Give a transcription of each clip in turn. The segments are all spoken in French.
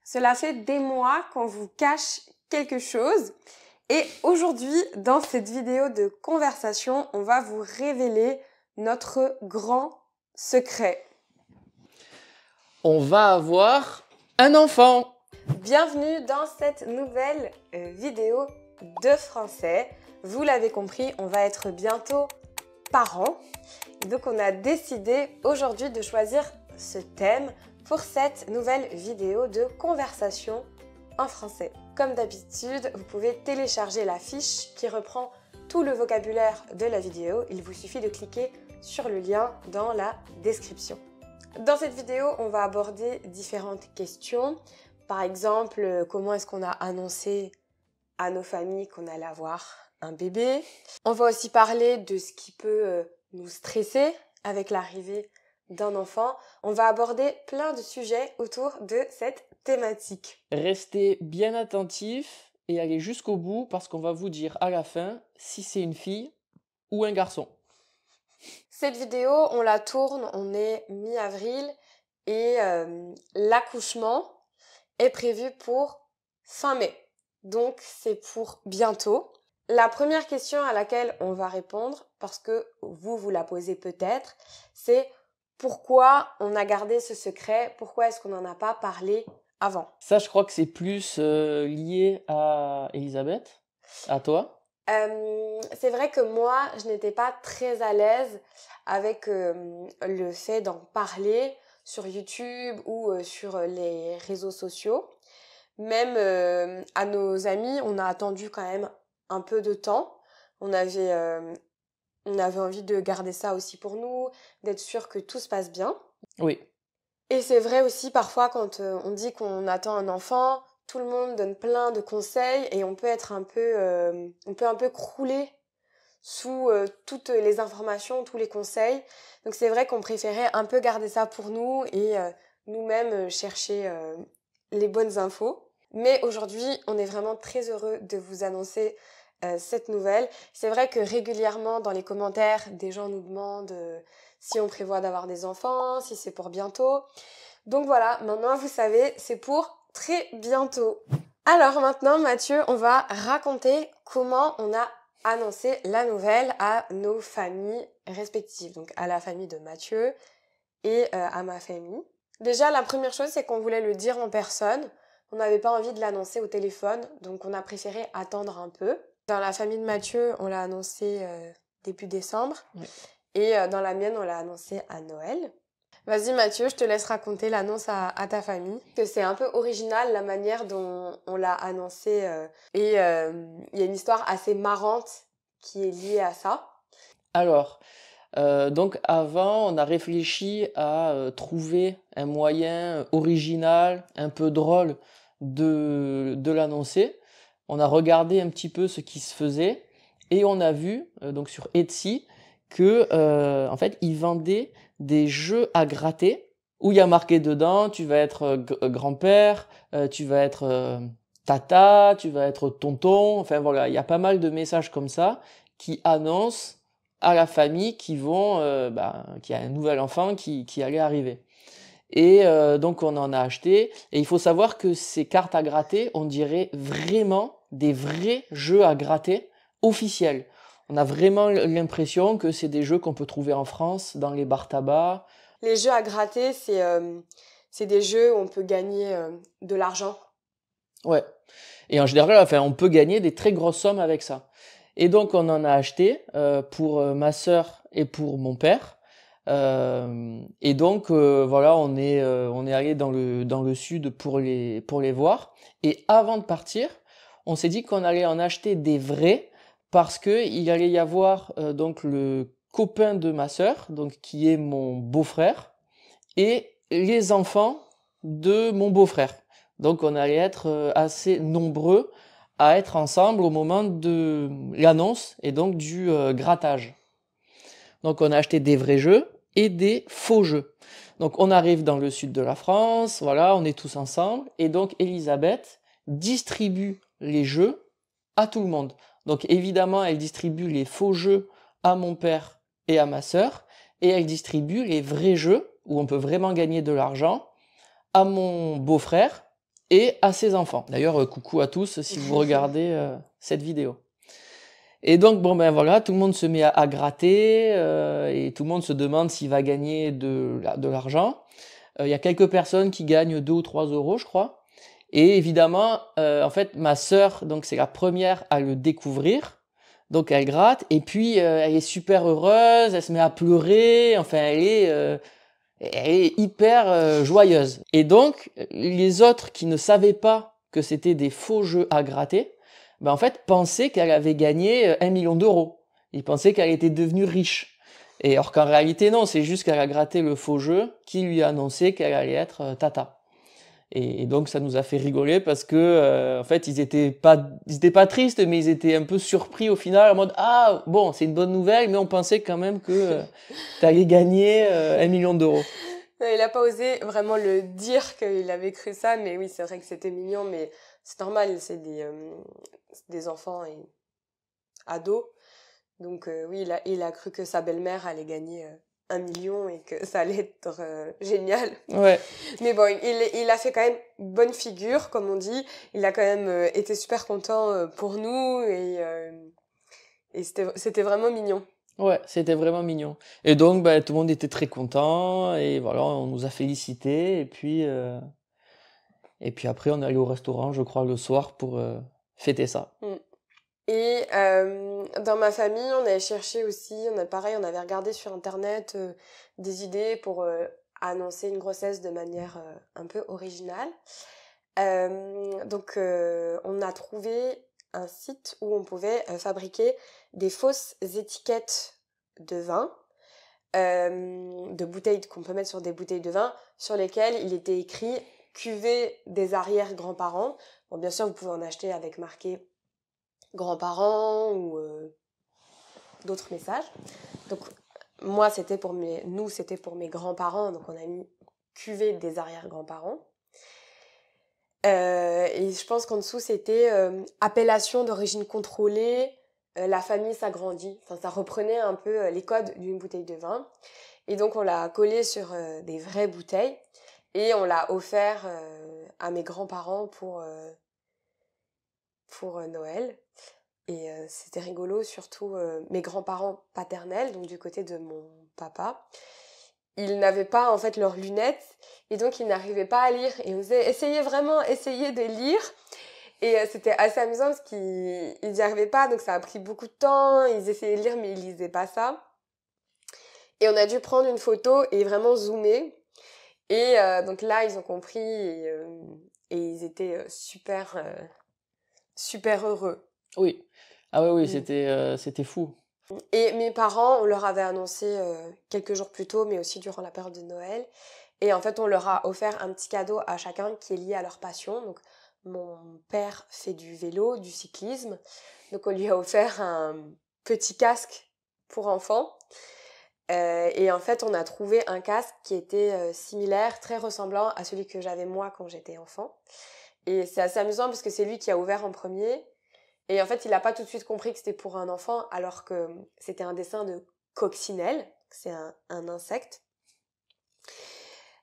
Cela fait des mois qu'on vous cache quelque chose et aujourd'hui, dans cette vidéo de conversation, on va vous révéler notre grand secret. On va avoir un enfant. Bienvenue dans cette nouvelle vidéo de français. Vous l'avez compris, on va être bientôt parents. Donc on a décidé aujourd'hui de choisir ce thème pour cette nouvelle vidéo de conversation en français. Comme d'habitude, vous pouvez télécharger la fiche qui reprend tout le vocabulaire de la vidéo. Il vous suffit de cliquer sur le lien dans la description. Dans cette vidéo, on va aborder différentes questions. Par exemple, comment est-ce qu'on a annoncé à nos familles qu'on allait avoir un bébé. On va aussi parler de ce qui peut nous stresser avec l'arrivée d'un enfant. On va aborder plein de sujets autour de cette thématique. Restez bien attentifs et allez jusqu'au bout parce qu'on va vous dire à la fin si c'est une fille ou un garçon. Cette vidéo, on la tourne, on est mi-avril et l'accouchement est prévu pour fin mai. Donc c'est pour bientôt. La première question à laquelle on va répondre, parce que vous la posez peut-être, c'est pourquoi on a gardé ce secret, pourquoi est-ce qu'on n'en a pas parlé avant? Ça, je crois que c'est plus lié à Elisabeth, à toi. C'est vrai que moi, je n'étais pas très à l'aise avec le fait d'en parler sur YouTube ou sur les réseaux sociaux. Même à nos amis, on a attendu quand même un peu de temps. On avait envie de garder ça aussi pour nous, d'être sûr que tout se passe bien. Oui. Et c'est vrai aussi parfois quand on dit qu'on attend un enfant, tout le monde donne plein de conseils et on peut être un peu crouler sous toutes les informations, tous les conseils. Donc c'est vrai qu'on préférait un peu garder ça pour nous et nous-mêmes chercher les bonnes infos. Mais aujourd'hui, on est vraiment très heureux de vous annoncer cette nouvelle. C'est vrai que régulièrement dans les commentaires, des gens nous demandent si on prévoit d'avoir des enfants, si c'est pour bientôt. Donc voilà, maintenant vous savez, c'est pour très bientôt. Alors maintenant, Mathieu, on va raconter comment on a annoncé la nouvelle à nos familles respectives. Donc à la famille de Mathieu et à ma famille. Déjà, la première chose, c'est qu'on voulait le dire en personne. On n'avait pas envie de l'annoncer au téléphone, donc on a préféré attendre un peu. Dans la famille de Mathieu, on l'a annoncé début décembre. Oui. Et dans la mienne, on l'a annoncé à Noël. Vas-y Mathieu, je te laisse raconter l'annonce à ta famille. Que c'est un peu original la manière dont on l'a annoncé. Et il y a une histoire assez marrante qui est liée à ça. Alors, donc avant, on a réfléchi à trouver un moyen original, un peu drôle de l'annoncer. On a regardé un petit peu ce qui se faisait et on a vu donc sur Etsy que en fait ils vendaient des jeux à gratter où il y a marqué dedans tu vas être grand-père, tu vas être tata, tu vas être tonton, enfin voilà, il y a pas mal de messages comme ça qui annoncent à la famille qu'il y a un nouvel enfant qui allait arriver. Et donc on en a acheté. Et il faut savoir que ces cartes à gratter, on dirait vraiment des vrais jeux à gratter officiels. On a vraiment l'impression que c'est des jeux qu'on peut trouver en France, dans les bars tabac. Les jeux à gratter, c'est des jeux où on peut gagner de l'argent. Ouais. Et en général, enfin, on peut gagner des très grosses sommes avec ça. Et donc on en a acheté pour ma sœur et pour mon père. Et donc voilà, on est allé dans le sud pour les voir. Et avant de partir, on s'est dit qu'on allait en acheter des vrais parce que il allait y avoir donc le copain de ma sœur, donc qui est mon beau-frère, et les enfants de mon beau-frère. Donc on allait être assez nombreux à être ensemble au moment de l'annonce et donc du grattage. Donc on a acheté des vrais jeux et des faux jeux. Donc on arrive dans le sud de la France, voilà, on est tous ensemble, et donc Elisabeth distribue les jeux à tout le monde. Donc évidemment, elle distribue les faux jeux à mon père et à ma sœur, et elle distribue les vrais jeux, où on peut vraiment gagner de l'argent, à mon beau-frère et à ses enfants. D'ailleurs, coucou à tous si vous regardez cette vidéo. Et donc, bon, ben voilà, tout le monde se met à gratter et tout le monde se demande s'il va gagner de l'argent. Il y a quelques personnes qui gagnent 2 ou 3 euros, je crois. Et évidemment, en fait, ma sœur, donc c'est la première à le découvrir. Donc elle gratte et puis elle est super heureuse, elle se met à pleurer. Enfin, elle est hyper joyeuse. Et donc, les autres qui ne savaient pas que c'était des faux jeux à gratter, ben en fait, pensaient qu'elle avait gagné 1 million d'euros. Ils pensaient qu'elle était devenue riche. Et alors qu'en réalité, non, c'est juste qu'elle a gratté le faux jeu qui lui a annoncé qu'elle allait être tata. Et donc, ça nous a fait rigoler parce que, en fait, ils étaient pas tristes, mais ils étaient un peu surpris au final, en mode, ah, bon, c'est une bonne nouvelle, mais on pensait quand même que t'allais gagner 1 million d'euros. Il a pas osé vraiment le dire qu'il avait cru ça, mais oui, c'est vrai que c'était mignon, mais c'est normal, c'est des enfants et ados. Donc oui, il a cru que sa belle-mère allait gagner 1 million et que ça allait être génial. Ouais. Mais bon, il a fait quand même bonne figure, comme on dit. Il a quand même été super content pour nous et c'était vraiment mignon. Ouais, c'était vraiment mignon. Et donc, ben, tout le monde était très content et voilà, on nous a félicités et puis après on est allé au restaurant, je crois, le soir pour fêter ça. Et dans ma famille, on avait cherché aussi, on avait regardé sur internet des idées pour annoncer une grossesse de manière un peu originale. Donc on a trouvé un site où on pouvait fabriquer des fausses étiquettes de vin, de bouteilles qu'on peut mettre sur des bouteilles de vin, sur lesquelles il était écrit cuvée des arrière-grands-parents. Bon, bien sûr, vous pouvez en acheter avec marqué grands-parents ou d'autres messages. Donc moi c'était pour mes grands-parents, donc on a mis cuvée des arrière-grands-parents. Et je pense qu'en dessous c'était appellation d'origine contrôlée, la famille s'agrandit. Enfin, ça reprenait un peu les codes d'une bouteille de vin. Et donc on l'a collé sur des vraies bouteilles et on l'a offert à mes grands-parents pour Noël. Et c'était rigolo, surtout mes grands-parents paternels, donc du côté de mon papa. Ils n'avaient pas en fait leurs lunettes et donc ils n'arrivaient pas à lire. Et on disait essayez de lire. Et c'était assez amusant parce qu'ils n'y arrivaient pas, donc ça a pris beaucoup de temps. Ils essayaient de lire mais ils lisaient pas ça. Et on a dû prendre une photo et vraiment zoomer. Et donc là ils ont compris et ils étaient super heureux. Oui. Ah oui, c'était fou. Et mes parents, on leur avait annoncé quelques jours plus tôt, mais aussi durant la période de Noël. Et en fait, on leur a offert un petit cadeau à chacun qui est lié à leur passion. Donc, mon père fait du vélo, du cyclisme. Donc, on lui a offert un petit casque pour enfants. Et en fait, on a trouvé un casque qui était similaire, très ressemblant à celui que j'avais moi quand j'étais enfant. Et c'est assez amusant parce que c'est lui qui a ouvert en premier. Et en fait, il n'a pas tout de suite compris que c'était pour un enfant, alors que c'était un dessin de coccinelle, c'est un insecte.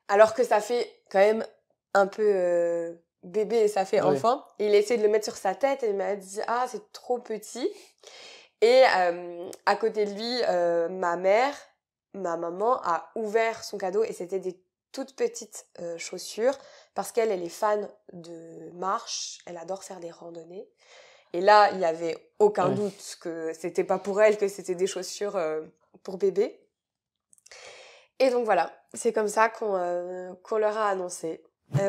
Alors que ça fait quand même un peu bébé et ça fait enfant. Et il a essayé de le mettre sur sa tête et il m'a dit « Ah, c'est trop petit ». Et à côté de lui, ma maman a ouvert son cadeau et c'était des toutes petites chaussures parce qu'elle est fan de marche, elle adore faire des randonnées. Et là, il n'y avait aucun doute que c'était pas pour elle, que c'était des chaussures pour bébé. Et donc voilà, c'est comme ça qu'on leur a annoncé.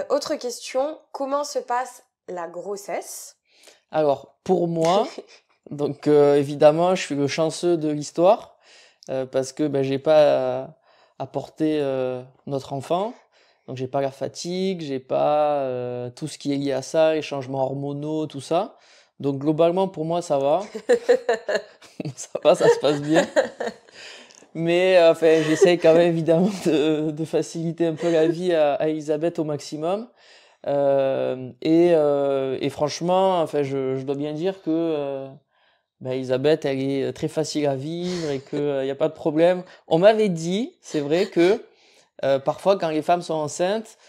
Autre question, comment se passe la grossesse ? Alors, pour moi, donc évidemment, je suis le chanceux de l'histoire parce que j'ai pas à porter notre enfant. Donc j'ai pas la fatigue, j'ai pas tout ce qui est lié à ça, les changements hormonaux, tout ça. Donc globalement pour moi ça va. Ça va, ça se passe bien. Mais enfin j'essaie quand même évidemment de faciliter un peu la vie à Elisabeth au maximum. Et franchement, enfin je dois bien dire que Elisabeth elle est très facile à vivre et que y a pas de problème. On m'avait dit, c'est vrai que parfois quand les femmes sont enceintes,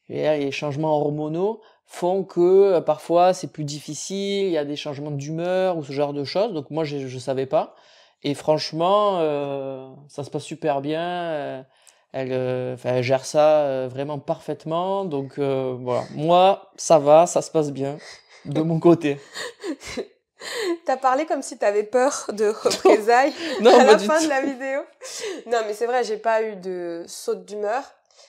Et les changements hormonaux font que parfois c'est plus difficile, il y a des changements d'humeur ou ce genre de choses. Donc moi je savais pas. Et franchement, ça se passe super bien. Elle gère ça vraiment parfaitement. Donc voilà, moi ça va, ça se passe bien de mon côté. T'as parlé comme si t'avais peur de représailles Non, à pas la du fin de tout. la vidéo. Non, mais c'est vrai, j'ai pas eu de saute d'humeur.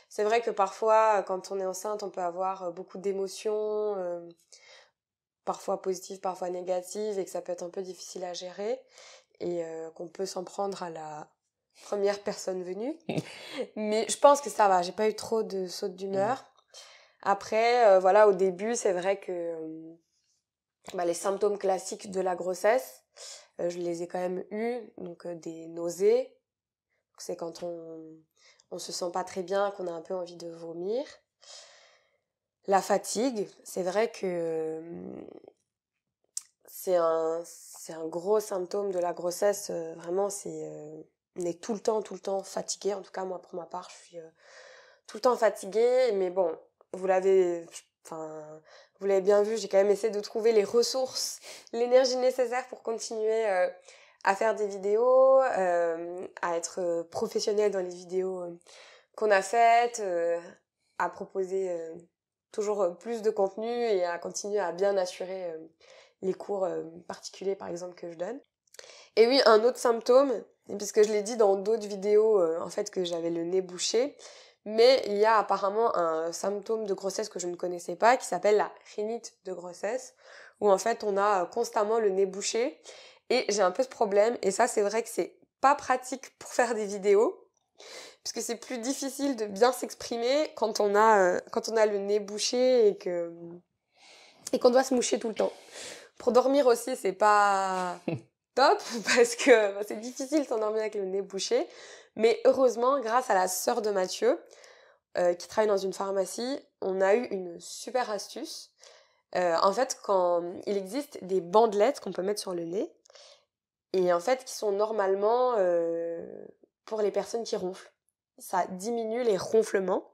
C'est vrai que parfois, quand on est enceinte, on peut avoir beaucoup d'émotions, parfois positives, parfois négatives, et que ça peut être un peu difficile à gérer, et qu'on peut s'en prendre à la première personne venue. Mais je pense que ça va, j'ai pas eu trop de saute d'humeur. Après, voilà, au début, c'est vrai que les symptômes classiques de la grossesse, je les ai quand même eus, donc des nausées, c'est quand on se sent pas très bien, qu'on a un peu envie de vomir. La fatigue, c'est vrai que c'est un gros symptôme de la grossesse, vraiment, on est tout le temps fatigué, en tout cas moi pour ma part, je suis tout le temps fatiguée, mais bon, vous l'avez, enfin, vous l'avez bien vu, j'ai quand même essayé de trouver les ressources, l'énergie nécessaire pour continuer à faire des vidéos, à être professionnelle dans les vidéos qu'on a faites, à proposer toujours plus de contenu et à continuer à bien assurer les cours particuliers par exemple que je donne. Et oui, un autre symptôme, puisque je l'ai dit dans d'autres vidéos en fait que j'avais le nez bouché, mais il y a apparemment un symptôme de grossesse que je ne connaissais pas qui s'appelle la rhinite de grossesse, où en fait on a constamment le nez bouché et j'ai un peu ce problème et ça c'est vrai que c'est pas pratique pour faire des vidéos puisque c'est plus difficile de bien s'exprimer quand on a le nez bouché et qu'on doit se moucher tout le temps. Pour dormir aussi, c'est pas top parce que c'est difficile de s'endormir avec le nez bouché. Mais heureusement, grâce à la sœur de Mathieu, qui travaille dans une pharmacie, on a eu une super astuce. En fait, quand il existe des bandelettes qu'on peut mettre sur le nez, et en fait, qui sont normalement pour les personnes qui ronflent. Ça diminue les ronflements.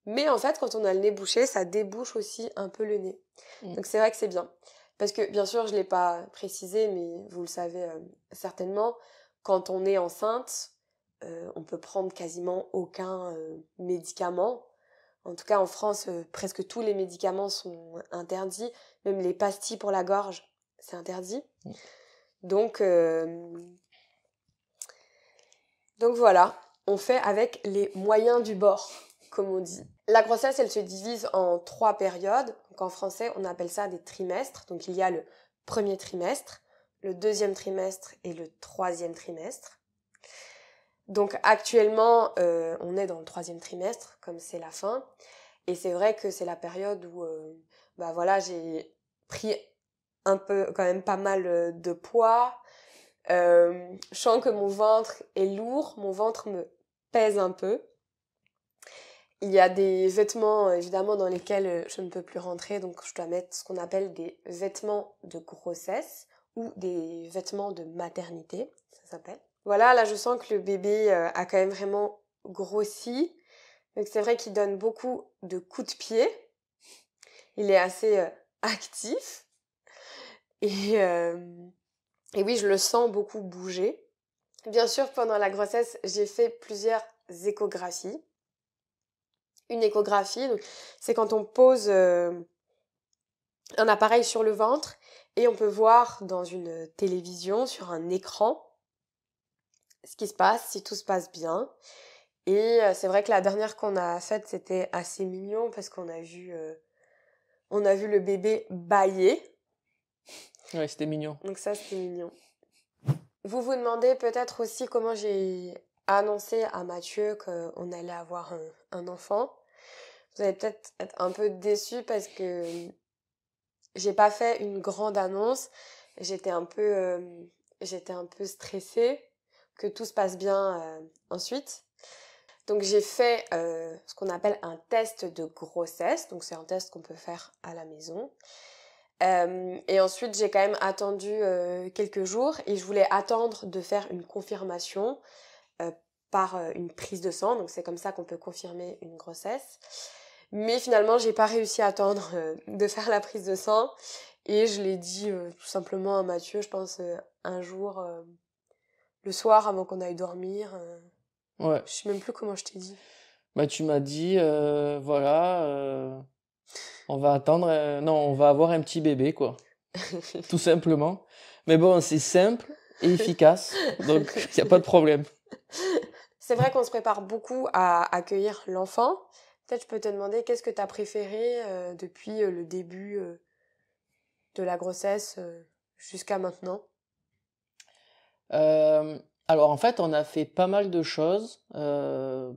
Mais en fait, quand on a le nez bouché, ça débouche aussi un peu le nez. Donc c'est vrai que c'est bien. Parce que bien sûr, je ne l'ai pas précisé, mais vous le savez certainement, quand on est enceinte, on peut prendre quasiment aucun médicament. En tout cas, en France, presque tous les médicaments sont interdits. Même les pastilles pour la gorge, c'est interdit. Donc voilà, on fait avec les moyens du bord, comme on dit. La grossesse, elle se divise en 3 périodes. Donc en français, on appelle ça des trimestres. Donc il y a le premier trimestre, le deuxième trimestre et le troisième trimestre. Donc actuellement, on est dans le troisième trimestre, comme c'est la fin. Et c'est vrai que c'est la période où j'ai pris un peu, quand même pas mal de poids. Je sens que mon ventre est lourd, mon ventre me pèse un peu. Il y a des vêtements évidemment dans lesquels je ne peux plus rentrer, donc je dois mettre ce qu'on appelle des vêtements de grossesse ou des vêtements de maternité, ça s'appelle. Voilà, là je sens que le bébé a quand même vraiment grossi, donc c'est vrai qu'il donne beaucoup de coups de pied. Il est assez actif et oui, je le sens beaucoup bouger. Bien sûr, pendant la grossesse, j'ai fait plusieurs échographies. Une échographie, donc, c'est quand on pose un appareil sur le ventre et on peut voir dans une télévision, sur un écran, ce qui se passe, si tout se passe bien. Et c'est vrai que la dernière qu'on a faite, c'était assez mignon parce qu'on a vu le bébé bâiller. Ouais, c'était mignon. Donc ça, c'était mignon. Vous vous demandez peut-être aussi comment j'ai annoncé à Mathieu qu'on allait avoir un enfant. Vous allez peut-être être un peu déçus parce que j'ai pas fait une grande annonce. J'étais un peu stressée que tout se passe bien ensuite. Donc j'ai fait ce qu'on appelle un test de grossesse. Donc c'est un test qu'on peut faire à la maison. Et ensuite j'ai quand même attendu quelques jours et je voulais attendre de faire une confirmation par une prise de sang. Donc c'est comme ça qu'on peut confirmer une grossesse. Mais finalement, j'ai pas réussi à attendre de faire la prise de sang. Et je l'ai dit tout simplement à Mathieu, je pense, un jour, le soir, avant qu'on aille dormir. Ouais. Je sais même plus comment je t'ai dit. Bah, tu m'as dit, voilà, on va attendre, non, on va avoir un petit bébé, quoi. Tout simplement. Mais bon, c'est simple et efficace, donc il n'y a pas de problème. C'est vrai qu'on se prépare beaucoup à accueillir l'enfant. Peut-être je peux te demander qu'est-ce que tu as préféré depuis le début de la grossesse jusqu'à maintenant. Alors en fait, on a fait pas mal de choses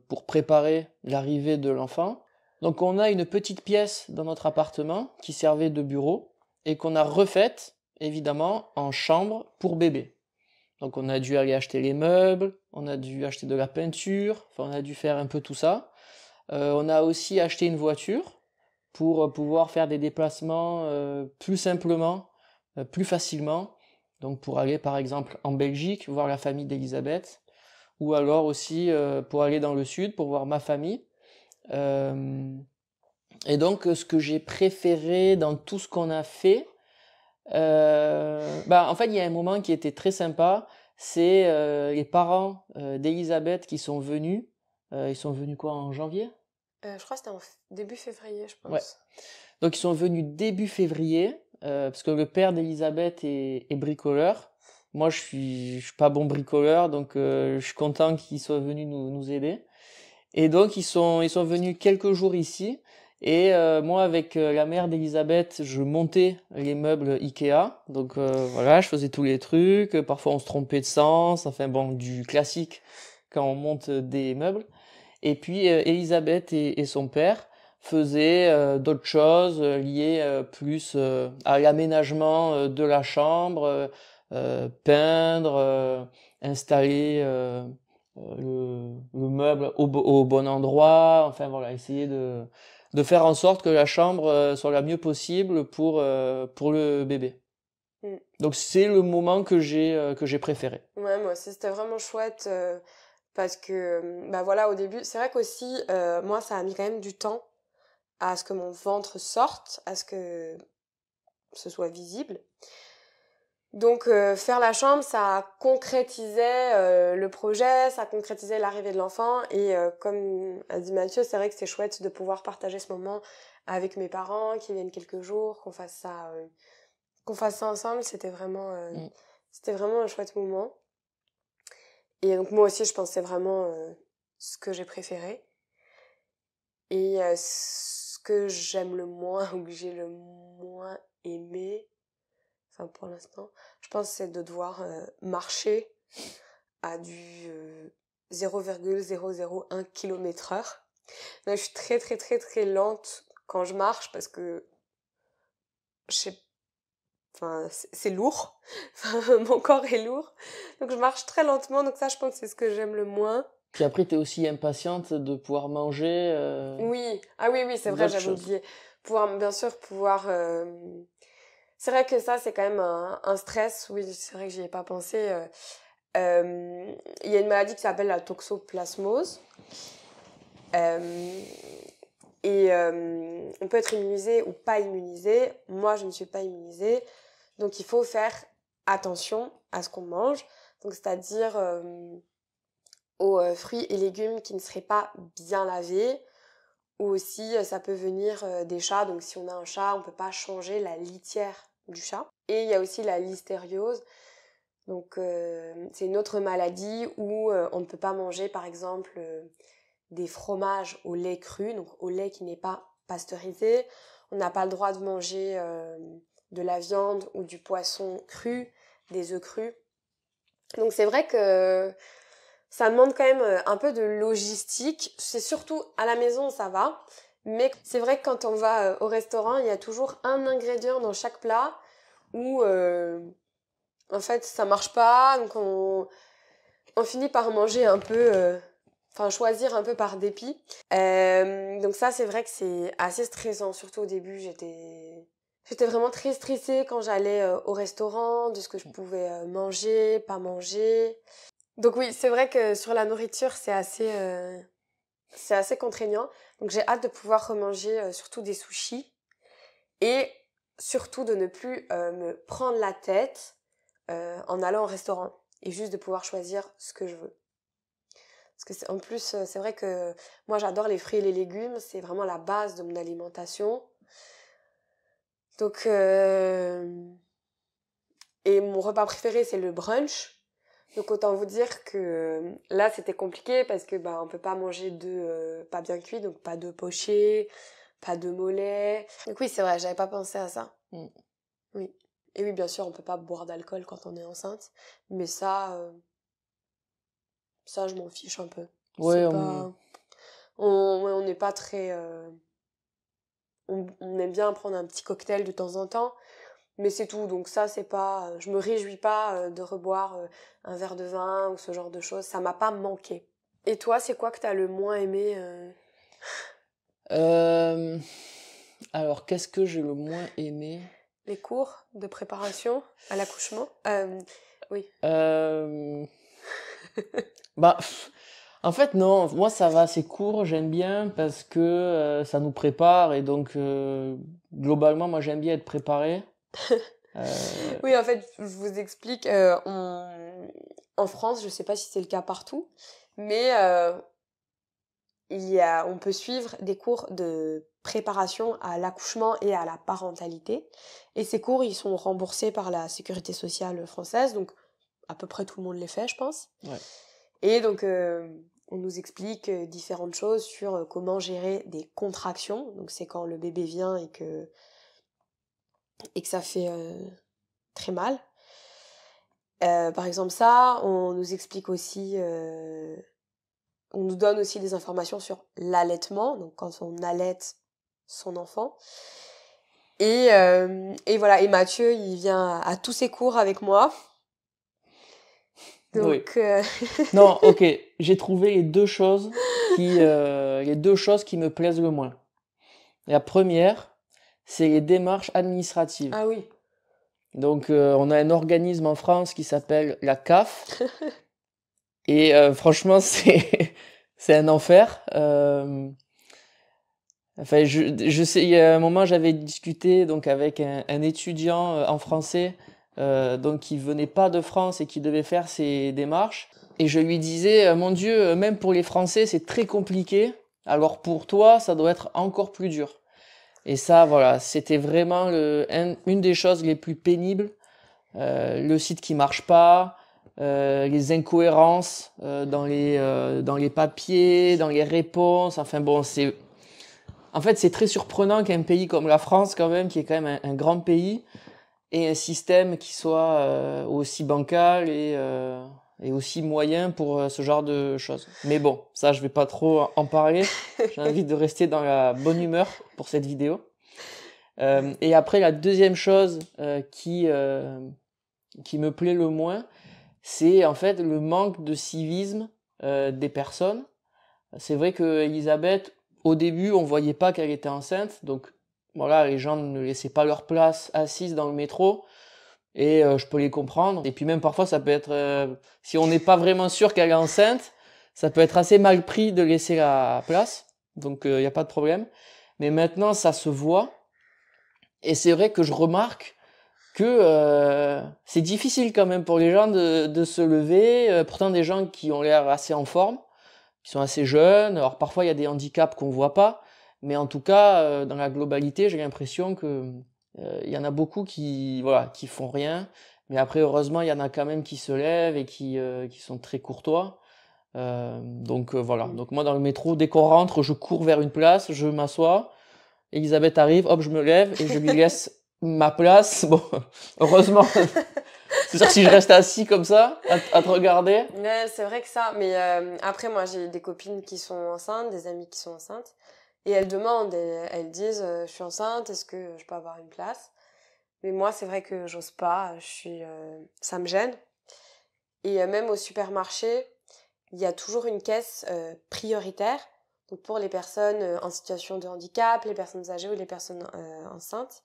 pour préparer l'arrivée de l'enfant. Donc on a une petite pièce dans notre appartement qui servait de bureau et qu'on a refaite évidemment en chambre pour bébé. Donc on a dû aller acheter les meubles, on a dû acheter de la peinture, enfin on a dû faire un peu tout ça. On a aussi acheté une voiture pour pouvoir faire des déplacements plus simplement, plus facilement. Donc pour aller par exemple en Belgique, voir la famille d'Elisabeth, ou alors aussi pour aller dans le sud, pour voir ma famille. Et donc ce que j'ai préféré dans tout ce qu'on a fait, en fait il y a un moment qui était très sympa, c'est les parents d'Elisabeth qui sont venus. Ils sont venus quoi, en janvier? Je crois que c'était en début février, je Ouais. pense. Donc ils sont venus début février, parce que le père d'Elisabeth est bricoleur. Moi je suis pas bon bricoleur, donc je suis content qu'ils soient venus nous aider. Et donc ils sont venus quelques jours ici. Et moi avec la mère d'Elisabeth, je montais les meubles Ikea. Donc voilà, je faisais tous les trucs. Parfois on se trompait de sens. Enfin bon, du classique quand on monte des meubles. Et puis Elisabeth et son père faisaient d'autres choses liées plus à l'aménagement de la chambre, peindre, installer le meuble au bon endroit, enfin voilà, essayer de faire en sorte que la chambre soit la mieux possible pour le bébé. Mm. Donc c'est le moment que j'ai préféré. Ouais, moi aussi, c'était vraiment chouette parce que, bah voilà, au début, c'est vrai qu'aussi, moi, ça a mis quand même du temps à ce que mon ventre sorte, à ce que ce soit visible. Donc faire la chambre, ça concrétisait le projet, ça concrétisait l'arrivée de l'enfant et comme a dit Mathieu, c'est vrai que c'est chouette de pouvoir partager ce moment avec mes parents, qui viennent quelques jours, qu'on fasse ça ensemble, c'était vraiment un chouette moment. Et donc moi aussi, je pense que c'est vraiment ce que j'ai préféré. Et ce que j'aime le moins ou que j'ai le moins aimé, enfin pour l'instant, je pense que c'est de devoir marcher à du 0,001 km/h. Donc, je suis très très très très lente quand je marche parce que je sais, enfin, c'est lourd. Enfin, mon corps est lourd. Donc je marche très lentement. Donc ça, je pense que c'est ce que j'aime le moins. Puis après, tu es aussi impatiente de pouvoir manger Oui, ah oui, c'est vrai, d'autres j'avais choses. oublié. Bien sûr, pouvoir... C'est vrai que ça, c'est quand même un stress. Oui, c'est vrai que j'y ai pas pensé. Il y a une maladie qui s'appelle la toxoplasmose. Et on peut être immunisé ou pas immunisé. Moi, je ne suis pas immunisée. Donc, il faut faire attention à ce qu'on mange. Donc, c'est-à-dire aux fruits et légumes qui ne seraient pas bien lavés. Ou aussi, ça peut venir des chats. Donc, si on a un chat, on ne peut pas changer la litière du chat. Et il y a aussi la listériose. Donc, c'est une autre maladie où on ne peut pas manger, par exemple, des fromages au lait cru, donc au lait qui n'est pas pasteurisé. On n'a pas le droit de manger de la viande ou du poisson cru, des œufs crus. Donc, c'est vrai que ça demande quand même un peu de logistique. C'est surtout à la maison, ça va. Mais c'est vrai que quand on va au restaurant, il y a toujours un ingrédient dans chaque plat où en fait ça marche pas. Donc on finit par manger un peu, choisir un peu par dépit. Donc ça, c'est vrai que c'est assez stressant. Surtout au début, j'étais vraiment très stressée quand j'allais au restaurant, de ce que je pouvais manger, pas manger. Donc oui, c'est vrai que sur la nourriture, c'est assez c'est assez contraignant. Donc j'ai hâte de pouvoir remanger surtout des sushis et surtout de ne plus me prendre la tête en allant au restaurant et juste de pouvoir choisir ce que je veux. Parce que en plus, c'est vrai que moi j'adore les fruits et les légumes, c'est vraiment la base de mon alimentation. Donc, et mon repas préféré c'est le brunch. Donc autant vous dire que là c'était compliqué parce que on peut pas manger d'œufs pas bien cuits, donc pas d'œufs pochés, pas de mollets. Donc oui, c'est vrai, j'avais pas pensé à ça. Oui. Et oui, bien sûr, on peut pas boire d'alcool quand on est enceinte, mais ça je m'en fiche un peu. Ouais, C'est pas on n'est pas très on aime bien prendre un petit cocktail de temps en temps. Mais c'est tout, donc ça c'est pas, je me réjouis pas de reboire un verre de vin ou ce genre de choses, ça m'a pas manqué. Et toi, c'est quoi que t'as le moins aimé Alors, qu'est-ce que j'ai le moins aimé? Les cours de préparation à l'accouchement Oui. Bah, en fait, non, moi ça va, c'est court, j'aime bien parce que ça nous prépare et donc globalement, moi j'aime bien être préparé. Oui, en fait, je vous explique, en France, je sais pas si c'est le cas partout, mais on peut suivre des cours de préparation à l'accouchement et à la parentalité. Et ces cours, ils sont remboursés par la sécurité sociale française, donc à peu près tout le monde les fait, je pense. Ouais. Et donc, on nous explique différentes choses sur comment gérer des contractions. Donc, c'est quand le bébé vient et que ça fait très mal. Par exemple, ça, on nous explique aussi... on nous donne aussi des informations sur l'allaitement, donc quand on allaite son enfant. Et voilà, et Mathieu, il vient à tous ses cours avec moi. Donc, oui. Non, ok, j'ai trouvé les deux choses qui me plaisent le moins. La première, c'est les démarches administratives. Ah oui. Donc, on a un organisme en France qui s'appelle la CAF. Et franchement, c'est un enfer. Enfin, je sais, il y a un moment, j'avais discuté donc avec un étudiant en français, donc qui venait pas de France et qui devait faire ses démarches. Et je lui disais, mon Dieu, même pour les Français, c'est très compliqué. Alors pour toi, ça doit être encore plus dur. Et ça, voilà, c'était vraiment une des choses les plus pénibles. Le site qui marche pas, les incohérences dans les papiers, dans les réponses. Enfin bon, en fait, c'est très surprenant qu'un pays comme la France, quand même, qui est quand même un grand pays, ait un système qui soit aussi bancal et aussi moyen pour ce genre de choses. Mais bon, ça, je vais pas trop en parler. J'ai envie de rester dans la bonne humeur pour cette vidéo. Et après, la deuxième chose qui me plaît le moins, c'est en fait le manque de civisme des personnes. C'est vrai que Elisabeth, au début, on voyait pas qu'elle était enceinte, donc voilà, les gens ne laissaient pas leur place assise dans le métro, et je peux les comprendre. Et puis même parfois, ça peut être, si on n'est pas vraiment sûr qu'elle est enceinte, ça peut être assez mal pris de laisser la place, donc il n'y a pas de problème. Mais maintenant, ça se voit, et c'est vrai que je remarque que c'est difficile quand même pour les gens de se lever, pourtant des gens qui ont l'air assez en forme, qui sont assez jeunes. Alors parfois il y a des handicaps qu'on voit pas, mais en tout cas dans la globalité, j'ai l'impression que il y en a beaucoup qui font rien, mais après heureusement il y en a quand même qui se lèvent et qui sont très courtois. Donc voilà. Donc moi dans le métro, dès qu'on rentre, je cours vers une place, je m'assois. Elisabeth arrive, hop, je me lève et je lui laisse ma place. Bon, heureusement. C'est-à-dire que si je reste assis comme ça, à te regarder. Ouais, c'est vrai que ça. Mais après, moi, j'ai des copines qui sont enceintes, des amies qui sont enceintes. Et elles demandent, elles disent, je suis enceinte, est-ce que je peux avoir une place? Mais moi, c'est vrai que j'ose pas. Ça me gêne. Et même au supermarché, il y a toujours une caisse prioritaire. Donc pour les personnes en situation de handicap, les personnes âgées ou les personnes enceintes.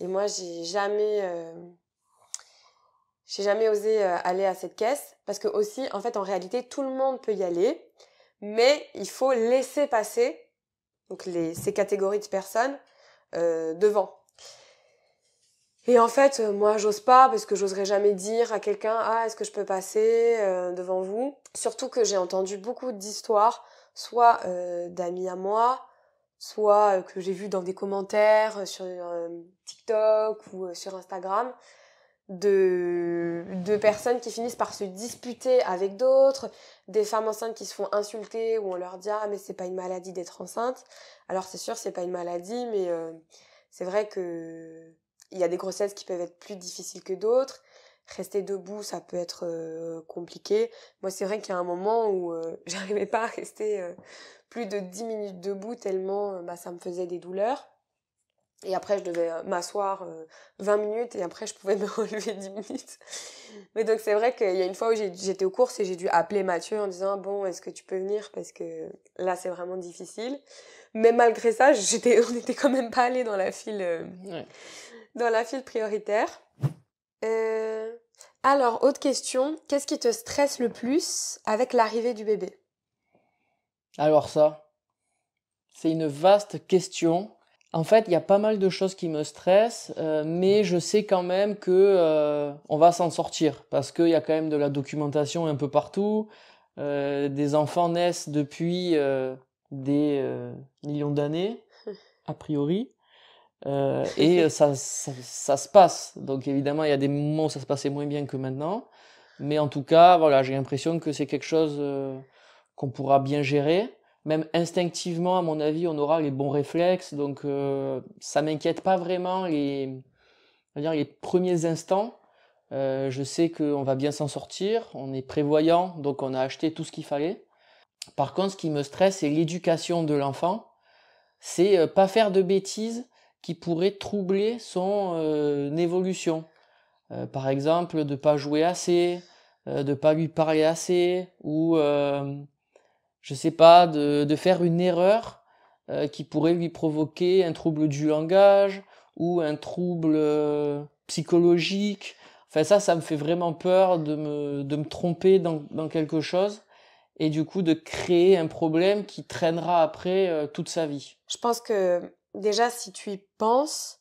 Et moi, j'ai jamais osé aller à cette caisse parce que aussi, en fait, en réalité, tout le monde peut y aller, mais il faut laisser passer donc ces catégories de personnes devant. Et en fait, moi, j'ose pas parce que j'oserais jamais dire à quelqu'un « Ah, est-ce que je peux passer devant vous ?» Surtout que j'ai entendu beaucoup d'histoires, soit d'amis à moi, soit que j'ai vu dans des commentaires sur TikTok ou sur Instagram, de personnes qui finissent par se disputer avec d'autres, des femmes enceintes qui se font insulter où on leur dit « Ah, mais c'est pas une maladie d'être enceinte. » Alors c'est sûr, c'est pas une maladie, mais c'est vrai que il y a des grossesses qui peuvent être plus difficiles que d'autres. Rester debout, ça peut être compliqué. Moi, c'est vrai qu'il y a un moment où j'arrivais pas à rester plus de 10 minutes debout tellement ça me faisait des douleurs. Et après, je devais m'asseoir 20 minutes et après, je pouvais me relever 10 minutes. Mais donc, c'est vrai qu'il y a une fois où j'étais aux courses et j'ai dû appeler Mathieu en disant « Bon, est-ce que tu peux venir ? Parce que là, c'est vraiment difficile. » Mais malgré ça, on n'était quand même pas allés dans la file, dans la file prioritaire. Alors, autre question. Qu'est-ce qui te stresse le plus avec l'arrivée du bébé ? Alors ça, c'est une vaste question. En fait, il y a pas mal de choses qui me stressent, mais je sais quand même que on va s'en sortir parce qu'il y a quand même de la documentation un peu partout. Des enfants naissent depuis des millions d'années, a priori, et ça se passe. Donc évidemment, il y a des moments où ça se passait moins bien que maintenant, mais en tout cas, voilà, j'ai l'impression que c'est quelque chose qu'on pourra bien gérer. Même instinctivement, à mon avis, on aura les bons réflexes, donc ça m'inquiète pas vraiment on va dire les premiers instants. Je sais qu'on va bien s'en sortir, on est prévoyant, donc on a acheté tout ce qu'il fallait. Par contre, ce qui me stresse, c'est l'éducation de l'enfant. C'est pas faire de bêtises qui pourraient troubler son évolution. Par exemple, de pas jouer assez, de pas lui parler assez, ou je sais pas, de faire une erreur qui pourrait lui provoquer un trouble du langage ou un trouble psychologique. Enfin ça me fait vraiment peur de me tromper dans quelque chose et du coup de créer un problème qui traînera après toute sa vie. Je pense que déjà, si tu y penses,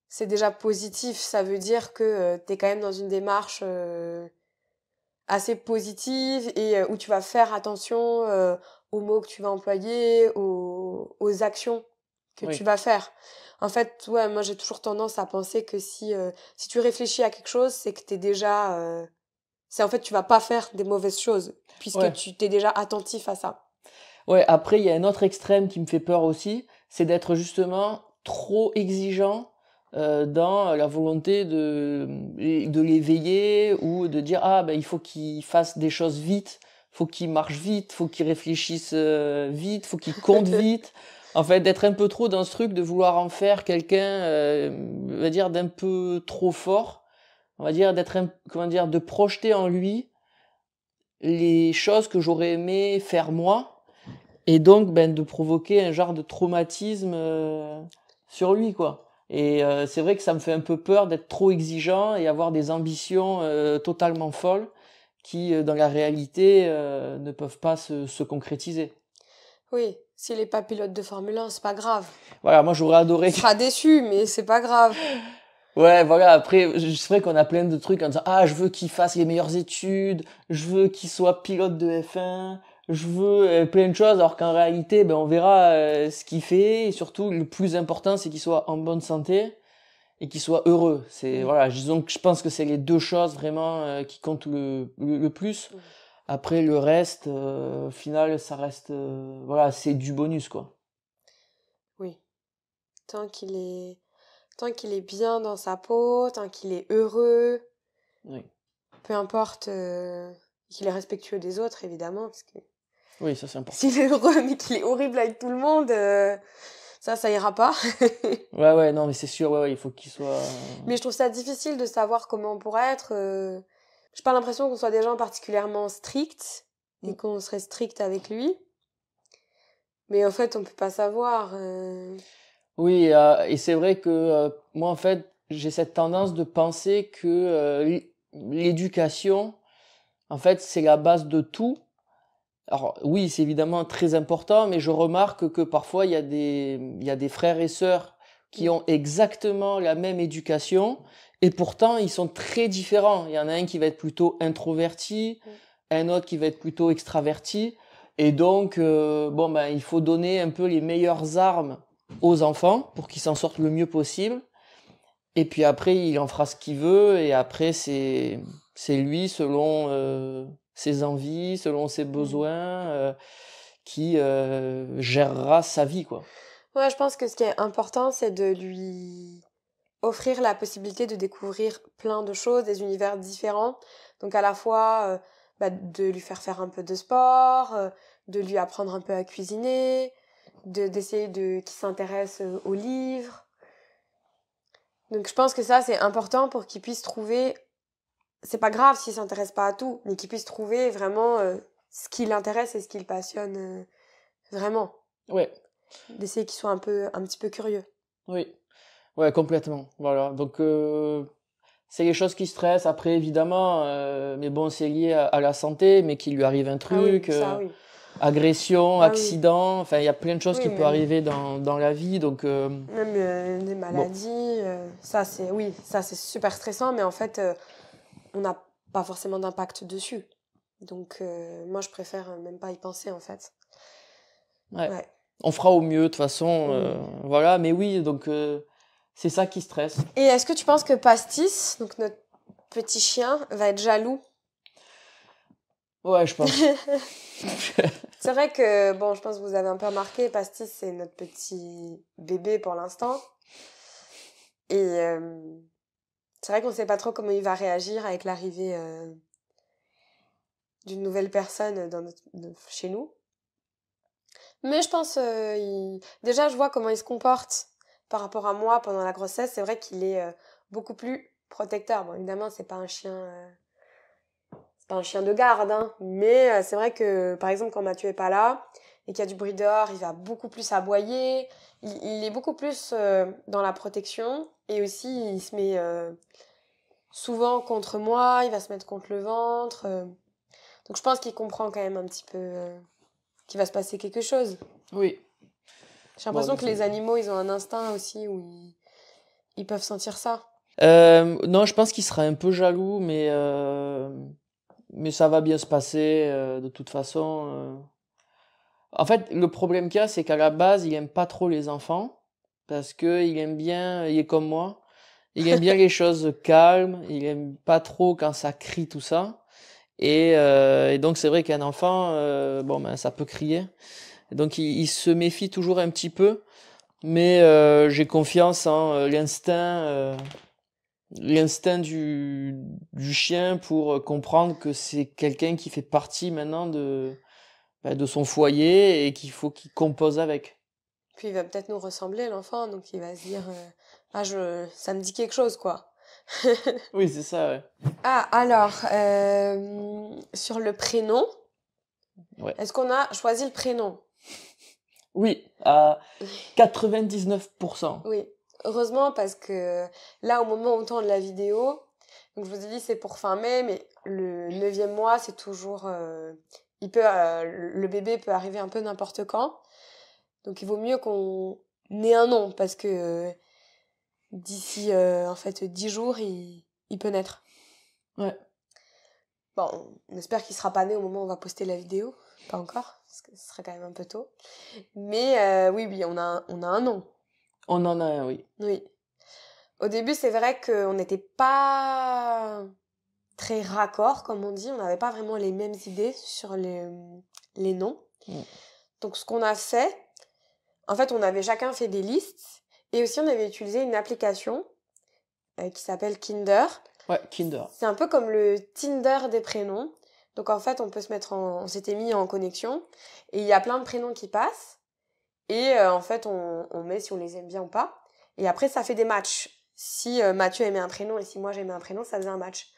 c'est déjà positif. Ça veut dire que tu es quand même dans une démarche assez positive et où tu vas faire attention aux mots que tu vas employer, aux actions que Oui. tu vas faire. En fait, ouais, moi j'ai toujours tendance à penser que si tu réfléchis à quelque chose, c'est que t'es déjà c'est en fait tu vas pas faire des mauvaises choses puisque Ouais. tu t'es déjà attentif à ça. Ouais, après il y a un autre extrême qui me fait peur aussi, c'est d'être justement trop exigeant dans la volonté de l'éveiller ou de dire ah ben il faut qu'il fasse des choses vite, faut qu'il marche vite, faut qu'il réfléchisse vite, faut qu'il compte vite. En fait, d'être un peu trop dans ce truc de vouloir en faire quelqu'un, on va dire d'un peu trop fort, on va dire comment dire, de projeter en lui les choses que j'aurais aimé faire moi et donc de provoquer un genre de traumatisme sur lui quoi. Et c'est vrai que ça me fait un peu peur d'être trop exigeant et avoir des ambitions totalement folles qui dans la réalité ne peuvent pas se concrétiser. Oui, s'il est pas pilote de Formule 1, c'est pas grave. Voilà, moi j'aurais adoré. Tu seras déçu, mais c'est pas grave. Ouais, voilà, après, c'est vrai qu'on a plein de trucs en disant, ah, je veux qu'il fasse les meilleures études, je veux qu'il soit pilote de F1, je veux plein de choses, alors qu'en réalité, on verra ce qu'il fait, et surtout, le plus important, c'est qu'il soit en bonne santé, et qu'il soit heureux. Voilà, donc je pense que c'est les deux choses vraiment qui comptent le plus. Après, le reste, au final, ça reste, voilà, c'est du bonus, quoi. Oui. Tant qu'il est bien dans sa peau, tant qu'il est heureux, Oui. peu importe qu'il est respectueux des autres, évidemment, parce que Oui, ça c'est important. s'il est heureux mais qu'il est horrible avec tout le monde, ça ira pas. Ouais, non, mais c'est sûr, ouais, il faut qu'il soit... Mais je trouve ça difficile de savoir comment on pourrait être. J'ai pas l'impression qu'on soit des gens particulièrement stricts et qu'on serait strict avec lui. Mais en fait, on peut pas savoir. Oui, et c'est vrai que moi, en fait, j'ai cette tendance de penser que l'éducation, en fait, c'est la base de tout. Alors oui, c'est évidemment très important, mais je remarque que parfois il y a des frères et sœurs qui Mm. ont exactement la même éducation et pourtant ils sont très différents. Il y en a un qui va être plutôt introverti, Mm. un autre qui va être plutôt extraverti. Et donc, bon, ben, il faut donner un peu les meilleures armes aux enfants pour qu'ils s'en sortent le mieux possible. Et puis après, il en fera ce qu'il veut. Et après, c'est lui, selon ses envies, selon ses Mm. besoins, qui gérera sa vie, quoi. Ouais, je pense que ce qui est important, c'est de lui offrir la possibilité de découvrir plein de choses, des univers différents. Donc à la fois de lui faire faire un peu de sport, de lui apprendre un peu à cuisiner, d'essayer de qu'il s'intéresse aux livres. Donc je pense que ça c'est important pour qu'il puisse trouver. C'est pas grave s'il s'intéresse pas à tout, mais qu'il puisse trouver vraiment ce qui l'intéresse et ce qui le passionne vraiment. Ouais, D'essayer qu'il soit un petit peu curieux. oui, ouais, complètement. Voilà. Donc, c'est les choses qui stressent. Après, évidemment, mais bon, c'est lié à la santé, mais qu'il lui arrive un Ah oui, truc. ça oui. Agression, Ah oui. accident, enfin il y a plein de choses Oui, qui peuvent même. arriver dans la vie, donc Même des bon, maladies, ça c'est oui, ça c'est super stressant, mais en fait on n'a pas forcément d'impact dessus. Donc moi je préfère même pas y penser en fait. ouais, Ouais. on fera au mieux de toute façon, Oui. voilà, mais oui, donc c'est ça qui stresse. Et est-ce que tu penses que Pastis, donc notre petit chien, va être jaloux? Ouais, je pense. C'est vrai que bon, je pense que vous avez un peu remarqué, Pastis c'est notre petit bébé pour l'instant. Et c'est vrai qu'on sait pas trop comment il va réagir avec l'arrivée d'une nouvelle personne chez nous. Mais je pense, déjà, je vois comment il se comporte par rapport à moi pendant la grossesse. C'est vrai qu'il est beaucoup plus protecteur. Bon, évidemment, c'est pas un chien de garde, hein. Mais c'est vrai que, par exemple, quand Mathieu est pas là et qu'il y a du bruit dehors, il va beaucoup plus aboyer. Il est beaucoup plus dans la protection. Et aussi, il se met souvent contre moi. Il va se mettre contre le ventre. Donc, je pense qu'il comprend quand même un petit peu qu'il va se passer quelque chose. Oui. J'ai Bon, l'impression que les animaux, ils ont un instinct aussi où ils peuvent sentir ça. non, je pense qu'il sera un peu jaloux, mais ça va bien se passer de toute façon. En fait, le problème qu'il y a, c'est qu'à la base, il aime pas trop les enfants parce que il aime bien, il est comme moi, il aime bien les choses calmes, il aime pas trop quand ça crie tout ça. Et donc c'est vrai qu'un enfant, bon ben ça peut crier. Et donc il se méfie toujours un petit peu, mais j'ai confiance en l'instinct du chien pour comprendre que c'est quelqu'un qui fait partie maintenant de son foyer et qu'il faut qu'il compose avec. Puis il va peut-être nous ressembler, l'enfant, donc il va se dire ah, ça me dit quelque chose, quoi. Oui, c'est ça, ouais. Ah, alors, sur le prénom, Ouais. est-ce qu'on a choisi le prénom? Oui, à 99%. Oui, heureusement, parce que là, au moment où on tourne la vidéo, donc je vous ai dit c'est pour fin mai, mais le 9e mois, c'est toujours. Le bébé peut arriver un peu n'importe quand. Donc il vaut mieux qu'on ait un nom, parce que d'ici en fait 10 jours, il peut naître. Ouais. Bon, on espère qu'il sera pas né au moment où on va poster la vidéo. Pas encore, parce que ce serait quand même un peu tôt. Mais oui, oui, on a un nom. On en a un, oui. Oui. Au début, c'est vrai qu'on n'était pas très raccord, comme on dit. On n'avait pas vraiment les mêmes idées sur les noms. Mm. Donc, ce qu'on a fait, en fait, on avait chacun fait des listes. Et aussi, on avait utilisé une application qui s'appelle Kinder. Ouais, Kinder. C'est un peu comme le Tinder des prénoms. Donc, en fait, on s'était mis en connexion. Et il y a plein de prénoms qui passent. Et en fait, on met si on les aime bien ou pas. Et après, ça fait des matchs. Si Mathieu aimait un prénom et si moi j'aimais un prénom, ça faisait un match.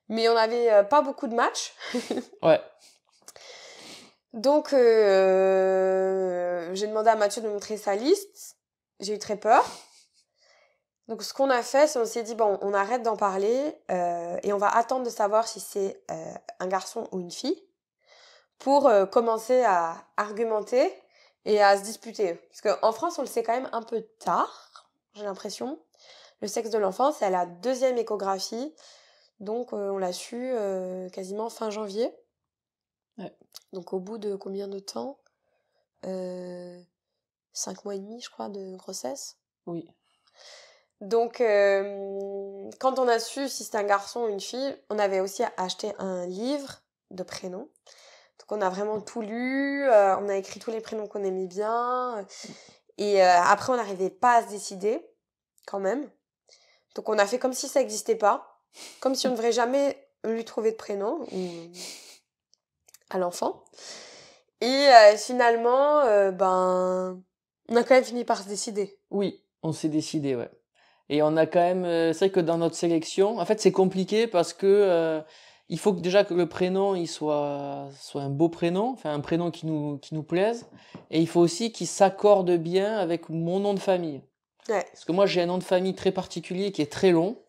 Mais on n'avait pas beaucoup de matchs. Ouais. Donc, j'ai demandé à Mathieu de me montrer sa liste. J'ai eu très peur. Donc, ce qu'on a fait, c'est on s'est dit, bon, on arrête d'en parler et on va attendre de savoir si c'est un garçon ou une fille pour commencer à argumenter et à se disputer. Parce qu'en France, on le sait quand même un peu tard, j'ai l'impression. Le sexe de l'enfant, c'est à la 2e échographie. Donc, on l'a su quasiment fin janvier. Ouais. Donc, au bout de combien de temps 5 mois et demi, je crois, de grossesse. Oui. Donc, quand on a su si c'était un garçon ou une fille, on avait aussi acheté un livre de prénoms. Donc, on a vraiment tout lu. On a écrit tous les prénoms qu'on aimait bien. Et après, on n'arrivait pas à se décider, quand même. Donc, on a fait comme si ça n'existait pas. Comme si on ne devrait jamais lui trouver de prénom à l'enfant. Et finalement, on a quand même fini par se décider. Oui, on s'est décidé, ouais. Et on a quand même, c'est vrai que dans notre sélection, en fait, c'est compliqué parce que il faut que déjà que le prénom il soit un beau prénom, enfin un prénom qui nous plaise, et il faut aussi qu'il s'accorde bien avec mon nom de famille. Ouais. Parce que moi j'ai un nom de famille très particulier qui est très long,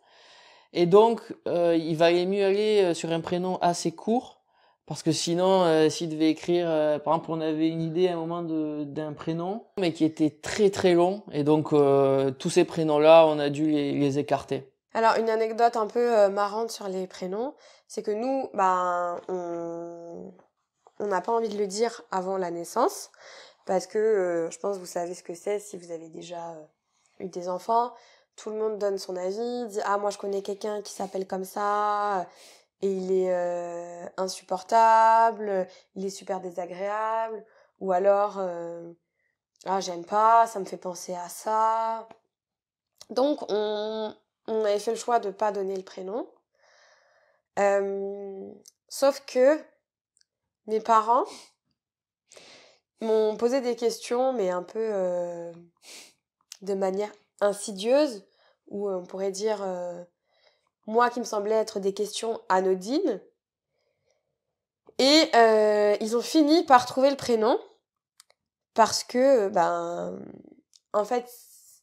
et donc il valait mieux aller sur un prénom assez court. Parce que sinon, s'il devait écrire, par exemple, on avait une idée à un moment d'un prénom, mais qui était très très long, et donc tous ces prénoms-là, on a dû les écarter. Alors, une anecdote un peu marrante sur les prénoms, c'est que nous, on n'a pas envie de le dire avant la naissance, parce que je pense que vous savez ce que c'est si vous avez déjà eu des enfants. Tout le monde donne son avis, dit « Ah, moi je connais quelqu'un qui s'appelle comme ça, et il est insupportable, il est super désagréable. » Ou alors « Ah, j'aime pas, ça me fait penser à ça. » Donc, on avait fait le choix de ne pas donner le prénom. Sauf que mes parents m'ont posé des questions, mais un peu de manière insidieuse, ou on pourrait dire, moi qui me semblait être des questions anodines. Et ils ont fini par trouver le prénom, parce que, en fait,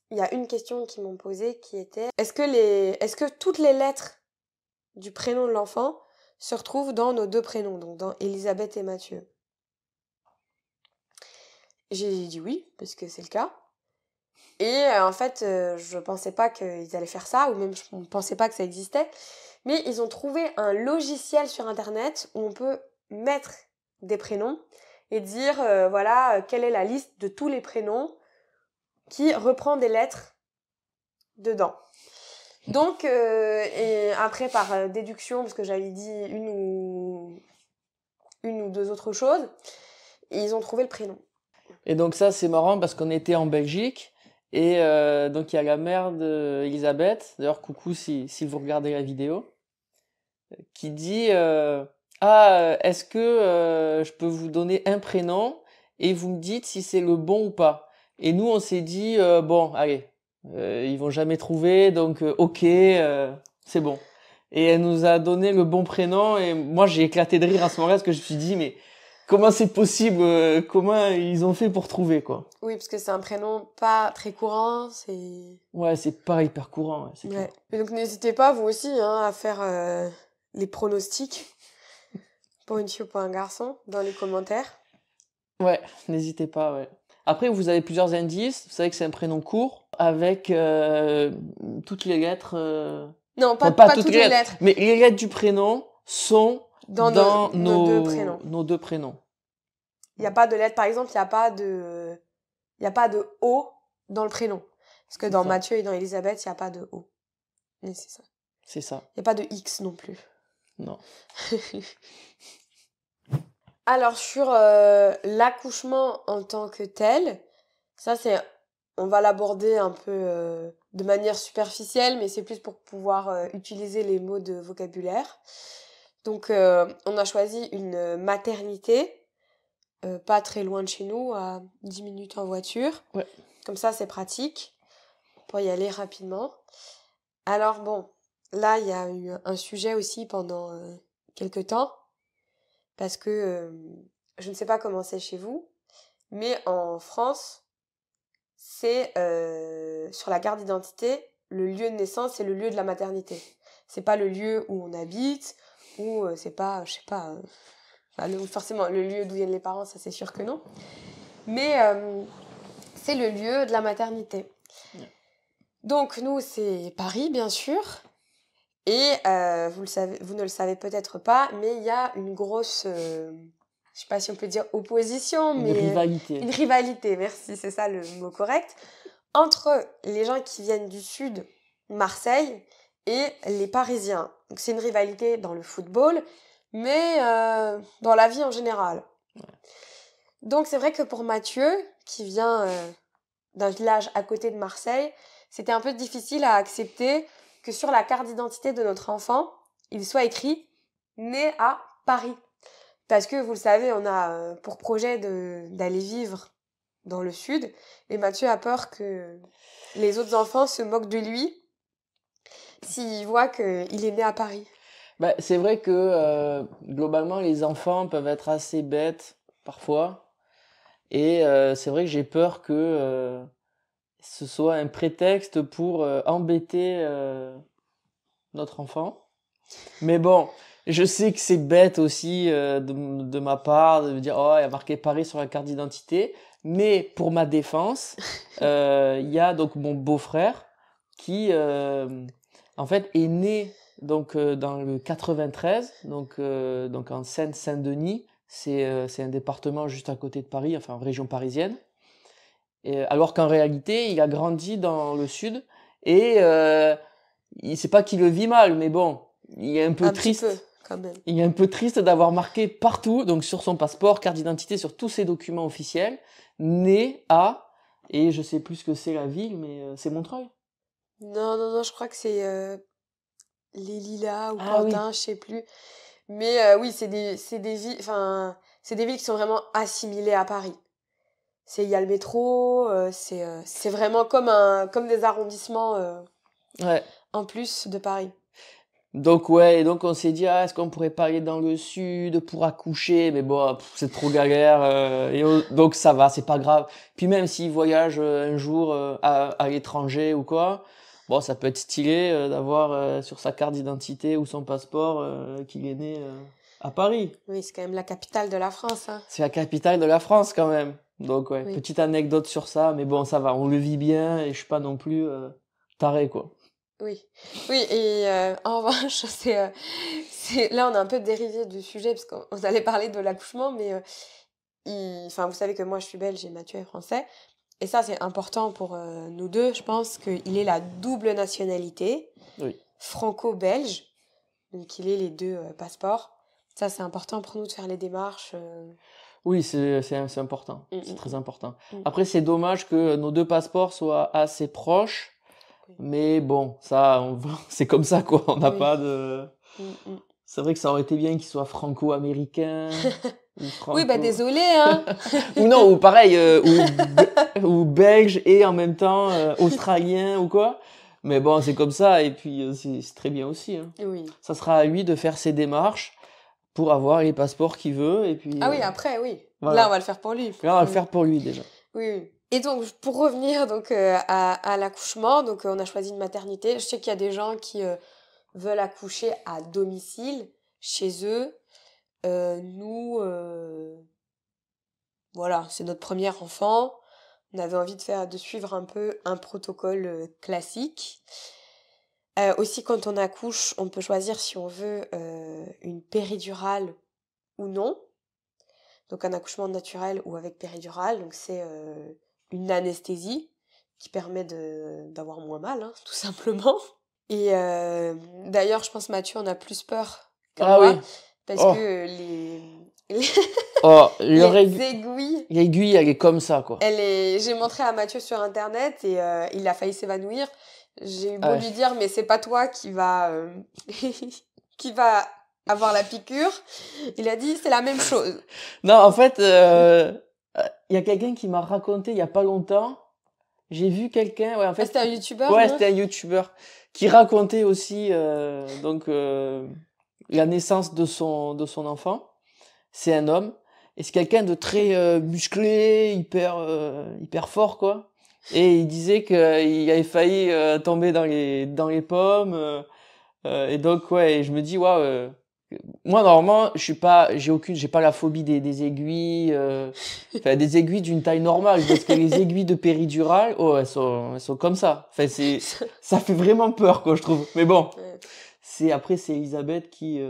il y a une question qu'ils m'ont posée qui était est-ce que toutes les lettres du prénom de l'enfant se retrouvent dans nos 2 prénoms, donc dans Elisabeth et Mathieu? J'ai dit oui, parce que c'est le cas. Et en fait, je pensais pas qu'ils allaient faire ça, ou même je ne pensais pas que ça existait. Mais ils ont trouvé un logiciel sur Internet où on peut mettre des prénoms et dire, voilà, quelle est la liste de tous les prénoms qui reprend des lettres dedans. Donc, et après, par déduction, parce que j'avais dit une ou 2 autres choses, ils ont trouvé le prénom. Et donc ça, c'est marrant parce qu'on était en Belgique, et donc il y a la mère d'Elisabeth, d'ailleurs coucou si vous regardez la vidéo, qui dit est-ce que je peux vous donner un prénom et vous me dites si c'est le bon ou pas. Et nous on s'est dit bon allez, ils vont jamais trouver, donc ok, c'est bon. Et elle nous a donné le bon prénom, et moi j'ai éclaté de rire à ce moment-là parce que je me suis dit mais comment c'est possible, comment ils ont fait pour trouver quoi. Oui, parce que c'est un prénom pas très courant, c'est... Ouais, c'est pas hyper courant, ouais, c'est clair. Et donc n'hésitez pas, vous aussi, à faire les pronostics pour une fille ou pour un garçon dans les commentaires. Ouais, n'hésitez pas, ouais. Après, vous avez plusieurs indices. Vous savez que c'est un prénom court avec toutes les lettres. Non, Enfin, pas toutes les lettres. Mais les lettres du prénom sont Dans nos 2 prénoms. nos 2 prénoms. Il n'y a pas de lettre, par exemple, il n'y a pas de O dans le prénom. Parce que dans Mathieu et dans Elisabeth, il n'y a pas de O. Mais c'est ça. C'est ça. Il n'y a pas de X non plus. Non. Alors, sur l'accouchement en tant que tel, ça on va l'aborder un peu de manière superficielle, mais c'est plus pour pouvoir utiliser les mots de vocabulaire. Donc, on a choisi une maternité, pas très loin de chez nous, à 10 minutes en voiture. Ouais. Comme ça, c'est pratique pour y aller rapidement. Alors bon, là, il y a eu un sujet aussi pendant quelques temps, parce que je ne sais pas comment c'est chez vous, mais en France, c'est sur la carte d'identité, le lieu de naissance, c'est le lieu de la maternité. C'est pas le lieu où on habite, ou c'est pas, je sais pas, forcément, le lieu d'où viennent les parents, ça c'est sûr que non. Mais c'est le lieu de la maternité. Ouais. Donc nous, c'est Paris, bien sûr. Et vous ne le savez peut-être pas, mais il y a une grosse, je ne sais pas si on peut dire opposition, mais rivalité. Une rivalité, merci, c'est ça le mot correct, entre les gens qui viennent du sud, Marseille, et les Parisiens. Donc c'est une rivalité dans le football, mais dans la vie en général. Ouais. Donc c'est vrai que pour Mathieu, qui vient d'un village à côté de Marseille, c'était un peu difficile à accepter que sur la carte d'identité de notre enfant, il soit écrit « né à Paris ». Parce que, vous le savez, on a pour projet d'aller vivre dans le sud, et Mathieu a peur que les autres enfants se moquent de lui s'ils voient qu'il est né à Paris. Bah, c'est vrai que globalement, les enfants peuvent être assez bêtes parfois. Et c'est vrai que j'ai peur que ce soit un prétexte pour embêter notre enfant. Mais bon, je sais que c'est bête aussi de ma part de dire « Oh, il y a marqué Paris sur la carte d'identité ». Mais pour ma défense, il y a donc mon beau-frère qui, en fait, est né donc, dans le 93, donc en Seine-Saint-Denis. C'est un département juste à côté de Paris, enfin en région parisienne. Et, alors qu'en réalité, il a grandi dans le sud et c'est pas qu'il le vit mal, mais bon, il est un peu triste. Petit peu, quand même. Il est un peu triste d'avoir marqué partout, donc sur son passeport, carte d'identité, sur tous ses documents officiels, né à, et je sais plus ce que c'est la ville, mais c'est Montreuil. Non, je crois que c'est les Lilas ou Pantin, oui. Je sais plus. Mais oui, c'est des villes, enfin, c'est des villes qui sont vraiment assimilées à Paris. Il y a le métro, c'est vraiment comme des arrondissements ouais. En plus de Paris. Donc ouais, et donc on s'est dit est-ce qu'on pourrait pas aller dans le sud pour accoucher, mais bon c'est trop galère donc ça va, c'est pas grave. Puis même s'il voyage un jour à l'étranger ou quoi, bon ça peut être stylé d'avoir sur sa carte d'identité ou son passeport qu'il est né à Paris. Oui, c'est quand même la capitale de la France. Hein. C'est la capitale de la France quand même. Donc ouais, oui. Petite anecdote sur ça, mais bon ça va, on le vit bien et je suis pas non plus taré quoi. Oui, et en revanche, là on a un peu dérivé du sujet parce qu'on allait parler de l'accouchement, mais vous savez que moi je suis belge et Mathieu est français, et ça c'est important pour nous deux, je pense qu'il ait la double nationalité, oui. Franco-belge, donc il ait les deux passeports. Ça c'est important pour nous de faire les démarches. Oui, c'est important, c'est très important. Après c'est dommage que nos deux passeports soient assez proches. Mais bon, ça, c'est comme ça, quoi. On n'a pas de... C'est vrai que ça aurait été bien qu'il soit franco-américain. Oui, bah désolé, hein. Ou non, ou pareil, ou belge et en même temps australien ou quoi. Mais bon, c'est comme ça, et puis c'est très bien aussi. Hein. Oui. Ça sera à lui de faire ses démarches pour avoir les passeports qu'il veut, et puis... Ah oui, après, oui. Voilà. Là, on va le faire pour lui. Là, on va le faire pour lui, déjà. Oui. Et donc, pour revenir donc à l'accouchement, donc on a choisi une maternité. Je sais qu'il y a des gens qui veulent accoucher à domicile, chez eux. Nous, voilà, c'est notre premier enfant. On avait envie de suivre un peu un protocole classique. Aussi, quand on accouche, on peut choisir si on veut une péridurale ou non. Donc, un accouchement naturel ou avec péridurale. Donc, c'est... une anesthésie qui permet d'avoir moins mal, hein, tout simplement. Et d'ailleurs, je pense Mathieu en a plus peur que moi, oui. Parce que les aiguilles... L'aiguille, elle est comme ça, quoi. J'ai montré à Mathieu sur Internet et il a failli s'évanouir. J'ai eu beau lui dire, mais c'est pas toi qui va avoir la piqûre. Il a dit, c'est la même chose. Non, en fait... il y a quelqu'un qui m'a raconté il y a pas longtemps. J'ai vu quelqu'un, ouais, en fait. C'était un youtubeur. Ouais, c'était un youtubeur qui racontait aussi la naissance de son enfant. C'est un homme et c'est quelqu'un de très musclé, hyper fort quoi. Et il disait qu'il avait failli tomber dans les pommes. Et donc ouais, je me dis waouh. Moi, normalement, j'ai pas la phobie des aiguilles, enfin, des aiguilles d'une taille normale, parce que les aiguilles de péridurale, oh, elles sont comme ça. Enfin, ça fait vraiment peur, quoi, je trouve. Mais bon, Ouais. après, c'est Elisabeth qui,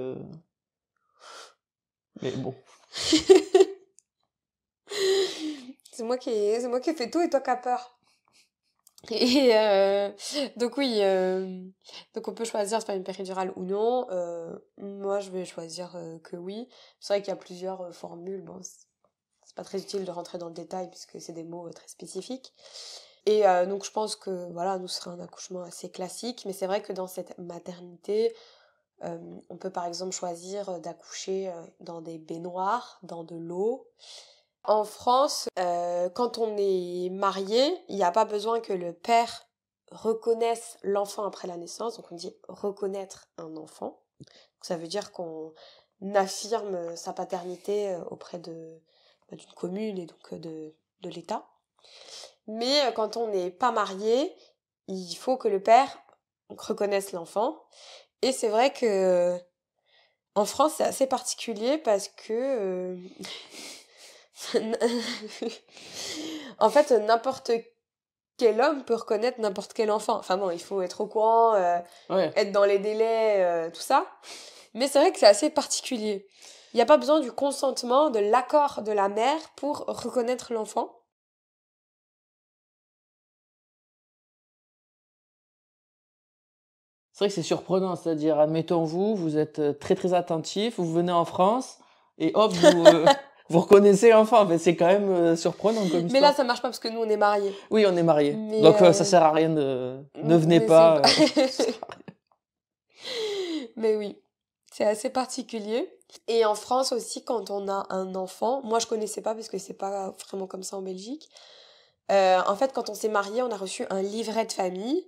mais bon. C'est moi qui ai fait tout et toi qui as peur. Et donc oui, donc on peut choisir c'est pas une péridurale ou non. Moi, je vais choisir que oui. C'est vrai qu'il y a plusieurs formules. Bon, c'est pas très utile de rentrer dans le détail puisque c'est des mots très spécifiques. Et donc je pense que voilà, nous ce serait un accouchement assez classique. Mais c'est vrai que dans cette maternité, on peut par exemple choisir d'accoucher dans des baignoires, dans de l'eau. En France, quand on est marié, il n'y a pas besoin que le père reconnaisse l'enfant après la naissance. Donc on dit reconnaître un enfant. Donc, ça veut dire qu'on affirme sa paternité auprès d'une commune et donc de l'État. Mais quand on n'est pas marié, il faut que le père reconnaisse l'enfant. Et c'est vrai que en France, c'est assez particulier parce que en fait, n'importe quel homme peut reconnaître n'importe quel enfant. Enfin bon, il faut être au courant, Ouais. être dans les délais, tout ça. Mais c'est vrai que c'est assez particulier. Il n'y a pas besoin du consentement, de l'accord de la mère pour reconnaître l'enfant. C'est vrai que c'est surprenant, c'est-à-dire, admettons vous êtes très très attentif, vous venez en France, et hop, vous reconnaissez l'enfant. Enfin, c'est quand même surprenant comme Mais là, histoire. ça marche pas parce que nous, on est mariés. Oui, on est mariés. Mais, Donc ça sert à rien ne venez mais pas. Mais oui, c'est assez particulier. Et en France aussi, quand on a un enfant, moi je connaissais pas parce que c'est pas vraiment comme ça en Belgique. En fait, quand on s'est marié, on a reçu un livret de famille.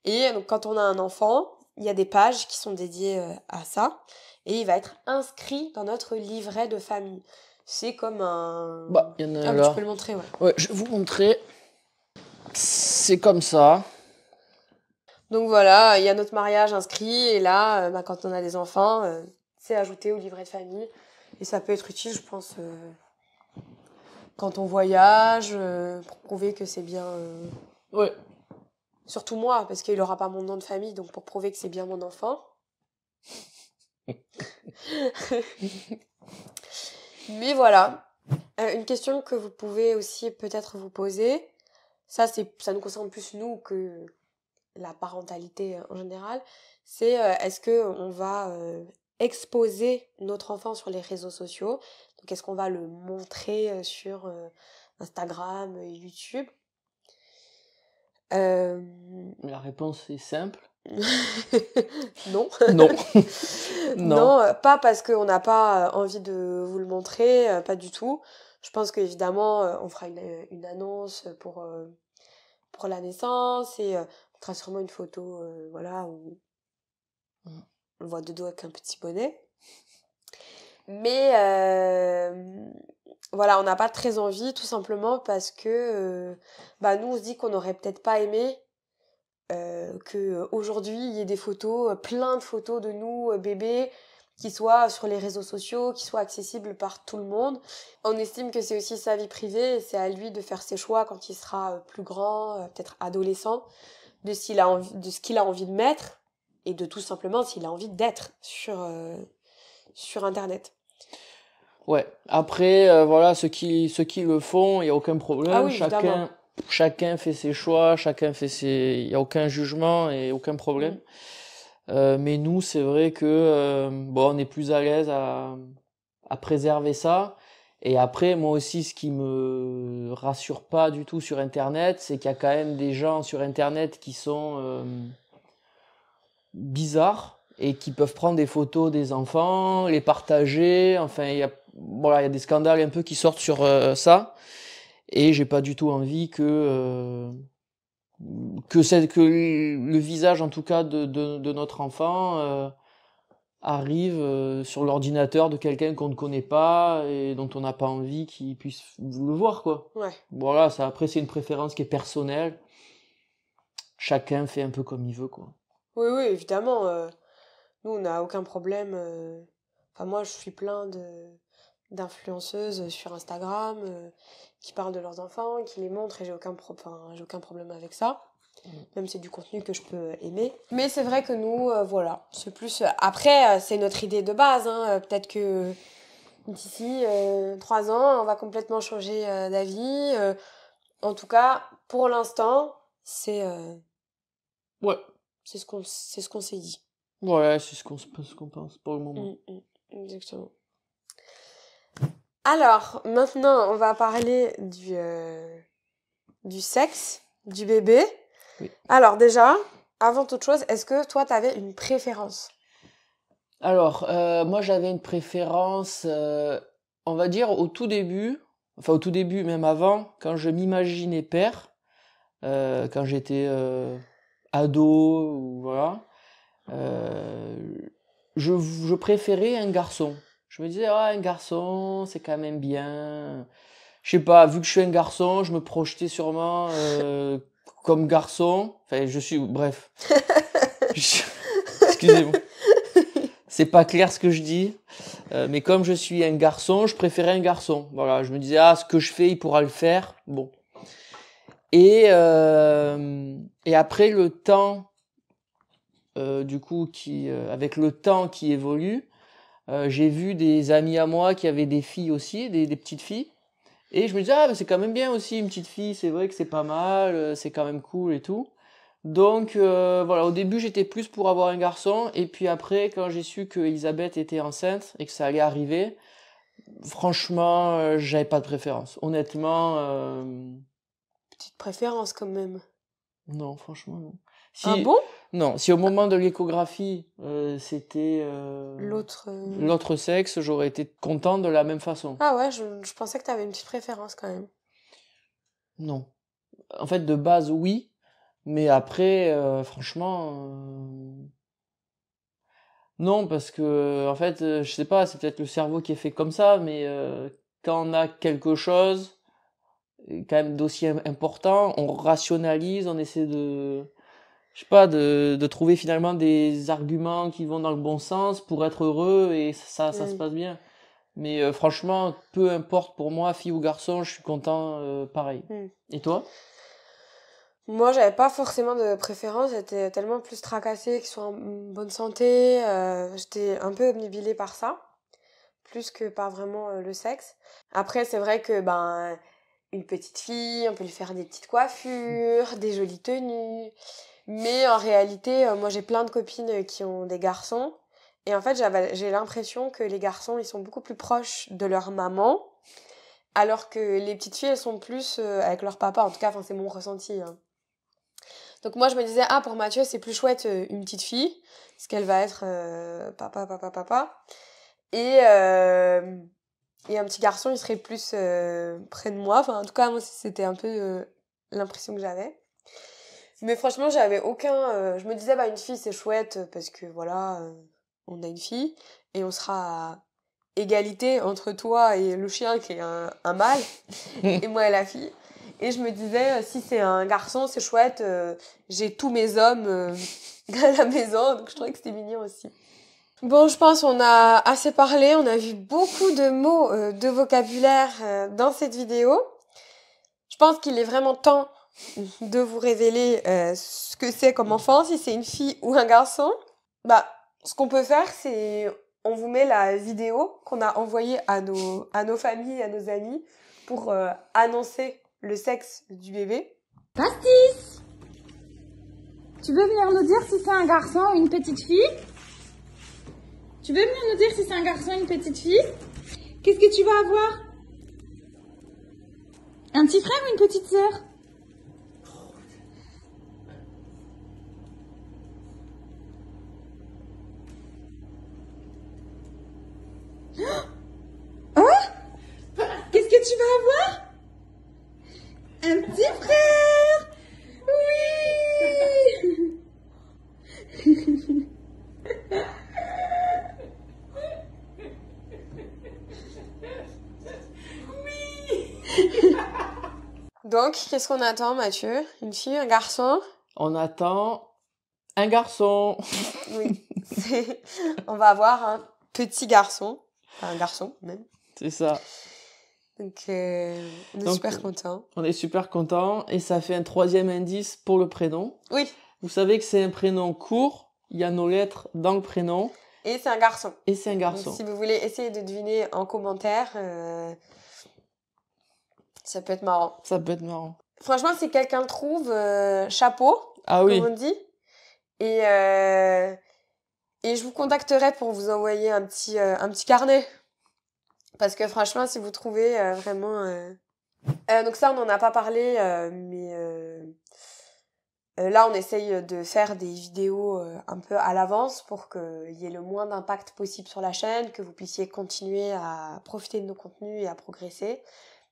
Et donc, quand on a un enfant, il y a des pages qui sont dédiées à ça. Et il va être inscrit dans notre livret de famille. C'est comme un... Bah, il y en a Ah, mais tu là. peux le montrer, ouais. Ouais, je vais vous montrer. C'est comme ça. Donc voilà, il y a notre mariage inscrit. Et là, quand on a des enfants, c'est ajouté au livret de famille. Et ça peut être utile, je pense, quand on voyage, pour prouver que c'est bien... Ouais. Surtout moi, parce qu'il n'aura pas mon nom de famille, donc pour prouver que c'est bien mon enfant. Mais voilà. Une question que vous pouvez aussi peut-être vous poser, ça nous concerne plus nous que la parentalité en général, c'est est-ce que on va exposer notre enfant sur les réseaux sociaux? Donc est-ce qu'on va le montrer sur Instagram, YouTube? La réponse est simple. Non. Non. Non, pas parce qu'on n'a pas envie de vous le montrer, pas du tout. Je pense qu'évidemment, on fera une annonce pour la naissance et on fera sûrement une photo, voilà, où on le voit de dos avec un petit bonnet. Mais voilà, on n'a pas très envie, tout simplement parce que nous, on se dit qu'on n'aurait peut-être pas aimé qu'aujourd'hui, il y ait des photos, plein de photos de nous, bébés, qui soient sur les réseaux sociaux, qui soient accessibles par tout le monde. On estime que c'est aussi sa vie privée et c'est à lui de faire ses choix quand il sera plus grand, peut-être adolescent, de ce qu'il a envie de mettre et de tout simplement s'il a envie d'être sur Internet. Ouais. Après, voilà, ceux qui le font, il n'y a aucun problème. Ah oui, évidemment. Chacun fait ses choix, il n'y a aucun jugement et aucun problème. Mais nous, c'est vrai que on est plus à l'aise à préserver ça. Et après, moi aussi, ce qui me rassure pas du tout sur Internet, c'est qu'il y a quand même des gens sur Internet qui sont bizarres et qui peuvent prendre des photos des enfants, les partager. Enfin, il y a des scandales un peu qui sortent sur ça. Et j'ai pas du tout envie que le visage, en tout cas, de notre enfant arrive sur l'ordinateur de quelqu'un qu'on ne connaît pas et dont on n'a pas envie qu'il puisse le voir, quoi. Ouais. Voilà, ça, après, c'est une préférence qui est personnelle. Chacun fait un peu comme il veut, quoi. Oui, oui, évidemment. Nous, on n'a aucun problème Enfin, moi, je suis plein d'influenceuses sur Instagram qui parlent de leurs enfants, qui les montrent et j'ai aucun problème avec ça. Même c'est du contenu que je peux aimer. Mais c'est vrai que nous, voilà, c'est plus... Après, c'est notre idée de base, hein. Peut-être que d'ici 3 ans, on va complètement changer d'avis. En tout cas, pour l'instant, Ouais. c'est ce qu'on s'est dit. Ouais, c'est ce qu'on pense pour le moment. Exactement. Alors, maintenant, on va parler du sexe du bébé. Oui. Alors déjà, avant toute chose, est-ce que toi, tu avais une préférence? Alors, moi, j'avais une préférence, on va dire, au tout début, même avant, quand je m'imaginais père, quand j'étais ado, ou voilà, je préférais un garçon. Je me disais, un garçon, c'est quand même bien. Je sais pas, vu que je suis un garçon, je me projetais sûrement comme garçon. Enfin, bref. Excusez-moi. C'est pas clair ce que je dis. Mais comme je suis un garçon, je préférais un garçon. Voilà, je me disais, ce que je fais, il pourra le faire. Bon. Et après le temps, du coup, avec le temps qui évolue, j'ai vu des amis à moi qui avaient des filles aussi, des petites filles. Et je me disais, c'est quand même bien aussi une petite fille, c'est vrai que c'est pas mal, c'est quand même cool et tout. Donc voilà, au début j'étais plus pour avoir un garçon, et puis après quand j'ai su que Elisabeth était enceinte et que ça allait arriver, franchement j'avais pas de préférence. Honnêtement, Petite préférence quand même. non, franchement non. Ah bon? Non, si au moment de l'échographie c'était l'autre sexe, j'aurais été content de la même façon. Ah ouais, je pensais que t'avais une petite préférence quand même. Non. En fait, de base, oui. Mais après, franchement, non, parce que, en fait, je sais pas, c'est peut-être le cerveau qui est fait comme ça, mais quand on a quelque chose, quand même d'aussi important, on rationalise, on essaie je sais pas, de trouver finalement des arguments qui vont dans le bon sens pour être heureux, et ça se passe bien. Mais franchement, peu importe pour moi, fille ou garçon, je suis content pareil. Et toi? Moi, j'avais pas forcément de préférence, j'étais tellement plus tracassée qu'ils soient en bonne santé, j'étais un peu obnubilée par ça, plus que par vraiment le sexe. Après, c'est vrai que une petite fille, on peut lui faire des petites coiffures, des jolies tenues, mais en réalité, moi j'ai plein de copines qui ont des garçons, et en fait j'ai l'impression que les garçons, ils sont beaucoup plus proches de leur maman, alors que les petites filles, elles sont plus avec leur papa, en tout cas, c'est mon ressenti, hein. Donc moi je me disais, pour Mathieu c'est plus chouette une petite fille, parce qu'elle va être papa. Et un petit garçon il serait plus près de moi. Enfin en tout cas moi c'était un peu l'impression que j'avais. Mais franchement j'avais aucun... je me disais une fille c'est chouette parce que voilà, on a une fille et on sera à égalité entre toi et le chien qui est un mâle et moi et la fille. Et je me disais, si c'est un garçon, c'est chouette, j'ai tous mes hommes à la maison, donc je trouvais que c'était mignon aussi. Bon, je pense qu'on a assez parlé, on a vu beaucoup de mots, de vocabulaire dans cette vidéo. Je pense qu'il est vraiment temps de vous révéler ce que c'est comme enfant, si c'est une fille ou un garçon. Ce qu'on peut faire, c'est on vous met la vidéo qu'on a envoyée à nos familles, à nos amis, pour annoncer le sexe du bébé. Pastis, tu veux venir nous dire si c'est un garçon ou une petite fille? Tu veux venir nous dire si c'est un garçon ou une petite fille? Qu'est-ce que tu vas avoir? Un petit frère ou une petite sœur? Qu'est-ce que tu vas avoir? Un petit frère! Oui! Donc, qu'est-ce qu'on attend, Mathieu? Une fille, un garçon? On attend un garçon. Oui. On va avoir un petit garçon. Enfin, un garçon, même. C'est ça. Donc, on est super contents. On est super contents. Et ça fait un 3e indice pour le prénom. Oui. Vous savez que c'est un prénom court. Il y a nos lettres dans le prénom. Et c'est un garçon. Et c'est un garçon. Donc, si vous voulez essayer de deviner en commentaire, ça peut être marrant. Ça peut être marrant. Franchement, si quelqu'un le trouve, chapeau, Ah oui. comme on dit. Et je vous contacterai pour vous envoyer un petit carnet. Parce que franchement, si vous trouvez vraiment... donc ça, on n'en a pas parlé, mais là, on essaye de faire des vidéos un peu à l'avance pour qu'il y ait le moins d'impact possible sur la chaîne, que vous puissiez continuer à profiter de nos contenus et à progresser.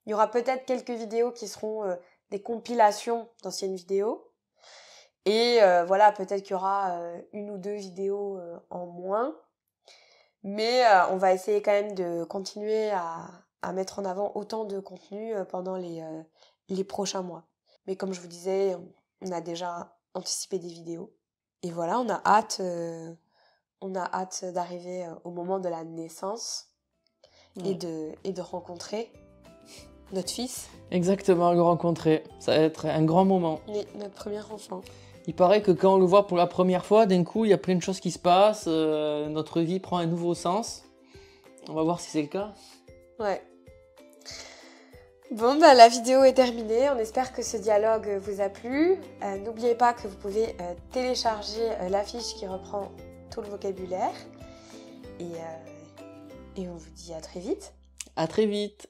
Il y aura peut-être quelques vidéos qui seront des compilations d'anciennes vidéos. Et voilà, peut-être qu'il y aura 1 ou 2 vidéos en moins. Mais on va essayer quand même de continuer à mettre en avant autant de contenu pendant les prochains mois. Mais comme je vous disais, on a déjà anticipé des vidéos. Et voilà, on a hâte d'arriver au moment de la naissance et de rencontrer notre fils. Exactement, le rencontrer. Ça va être un grand moment. Oui, notre premier enfant. Il paraît que quand on le voit pour la première fois, d'un coup, il y a plein de choses qui se passent. Notre vie prend un nouveau sens. On va voir si c'est le cas. Ouais. Bon, bah, la vidéo est terminée. On espère que ce dialogue vous a plu. N'oubliez pas que vous pouvez télécharger l'affiche qui reprend tout le vocabulaire. Et on vous dit à très vite. À très vite.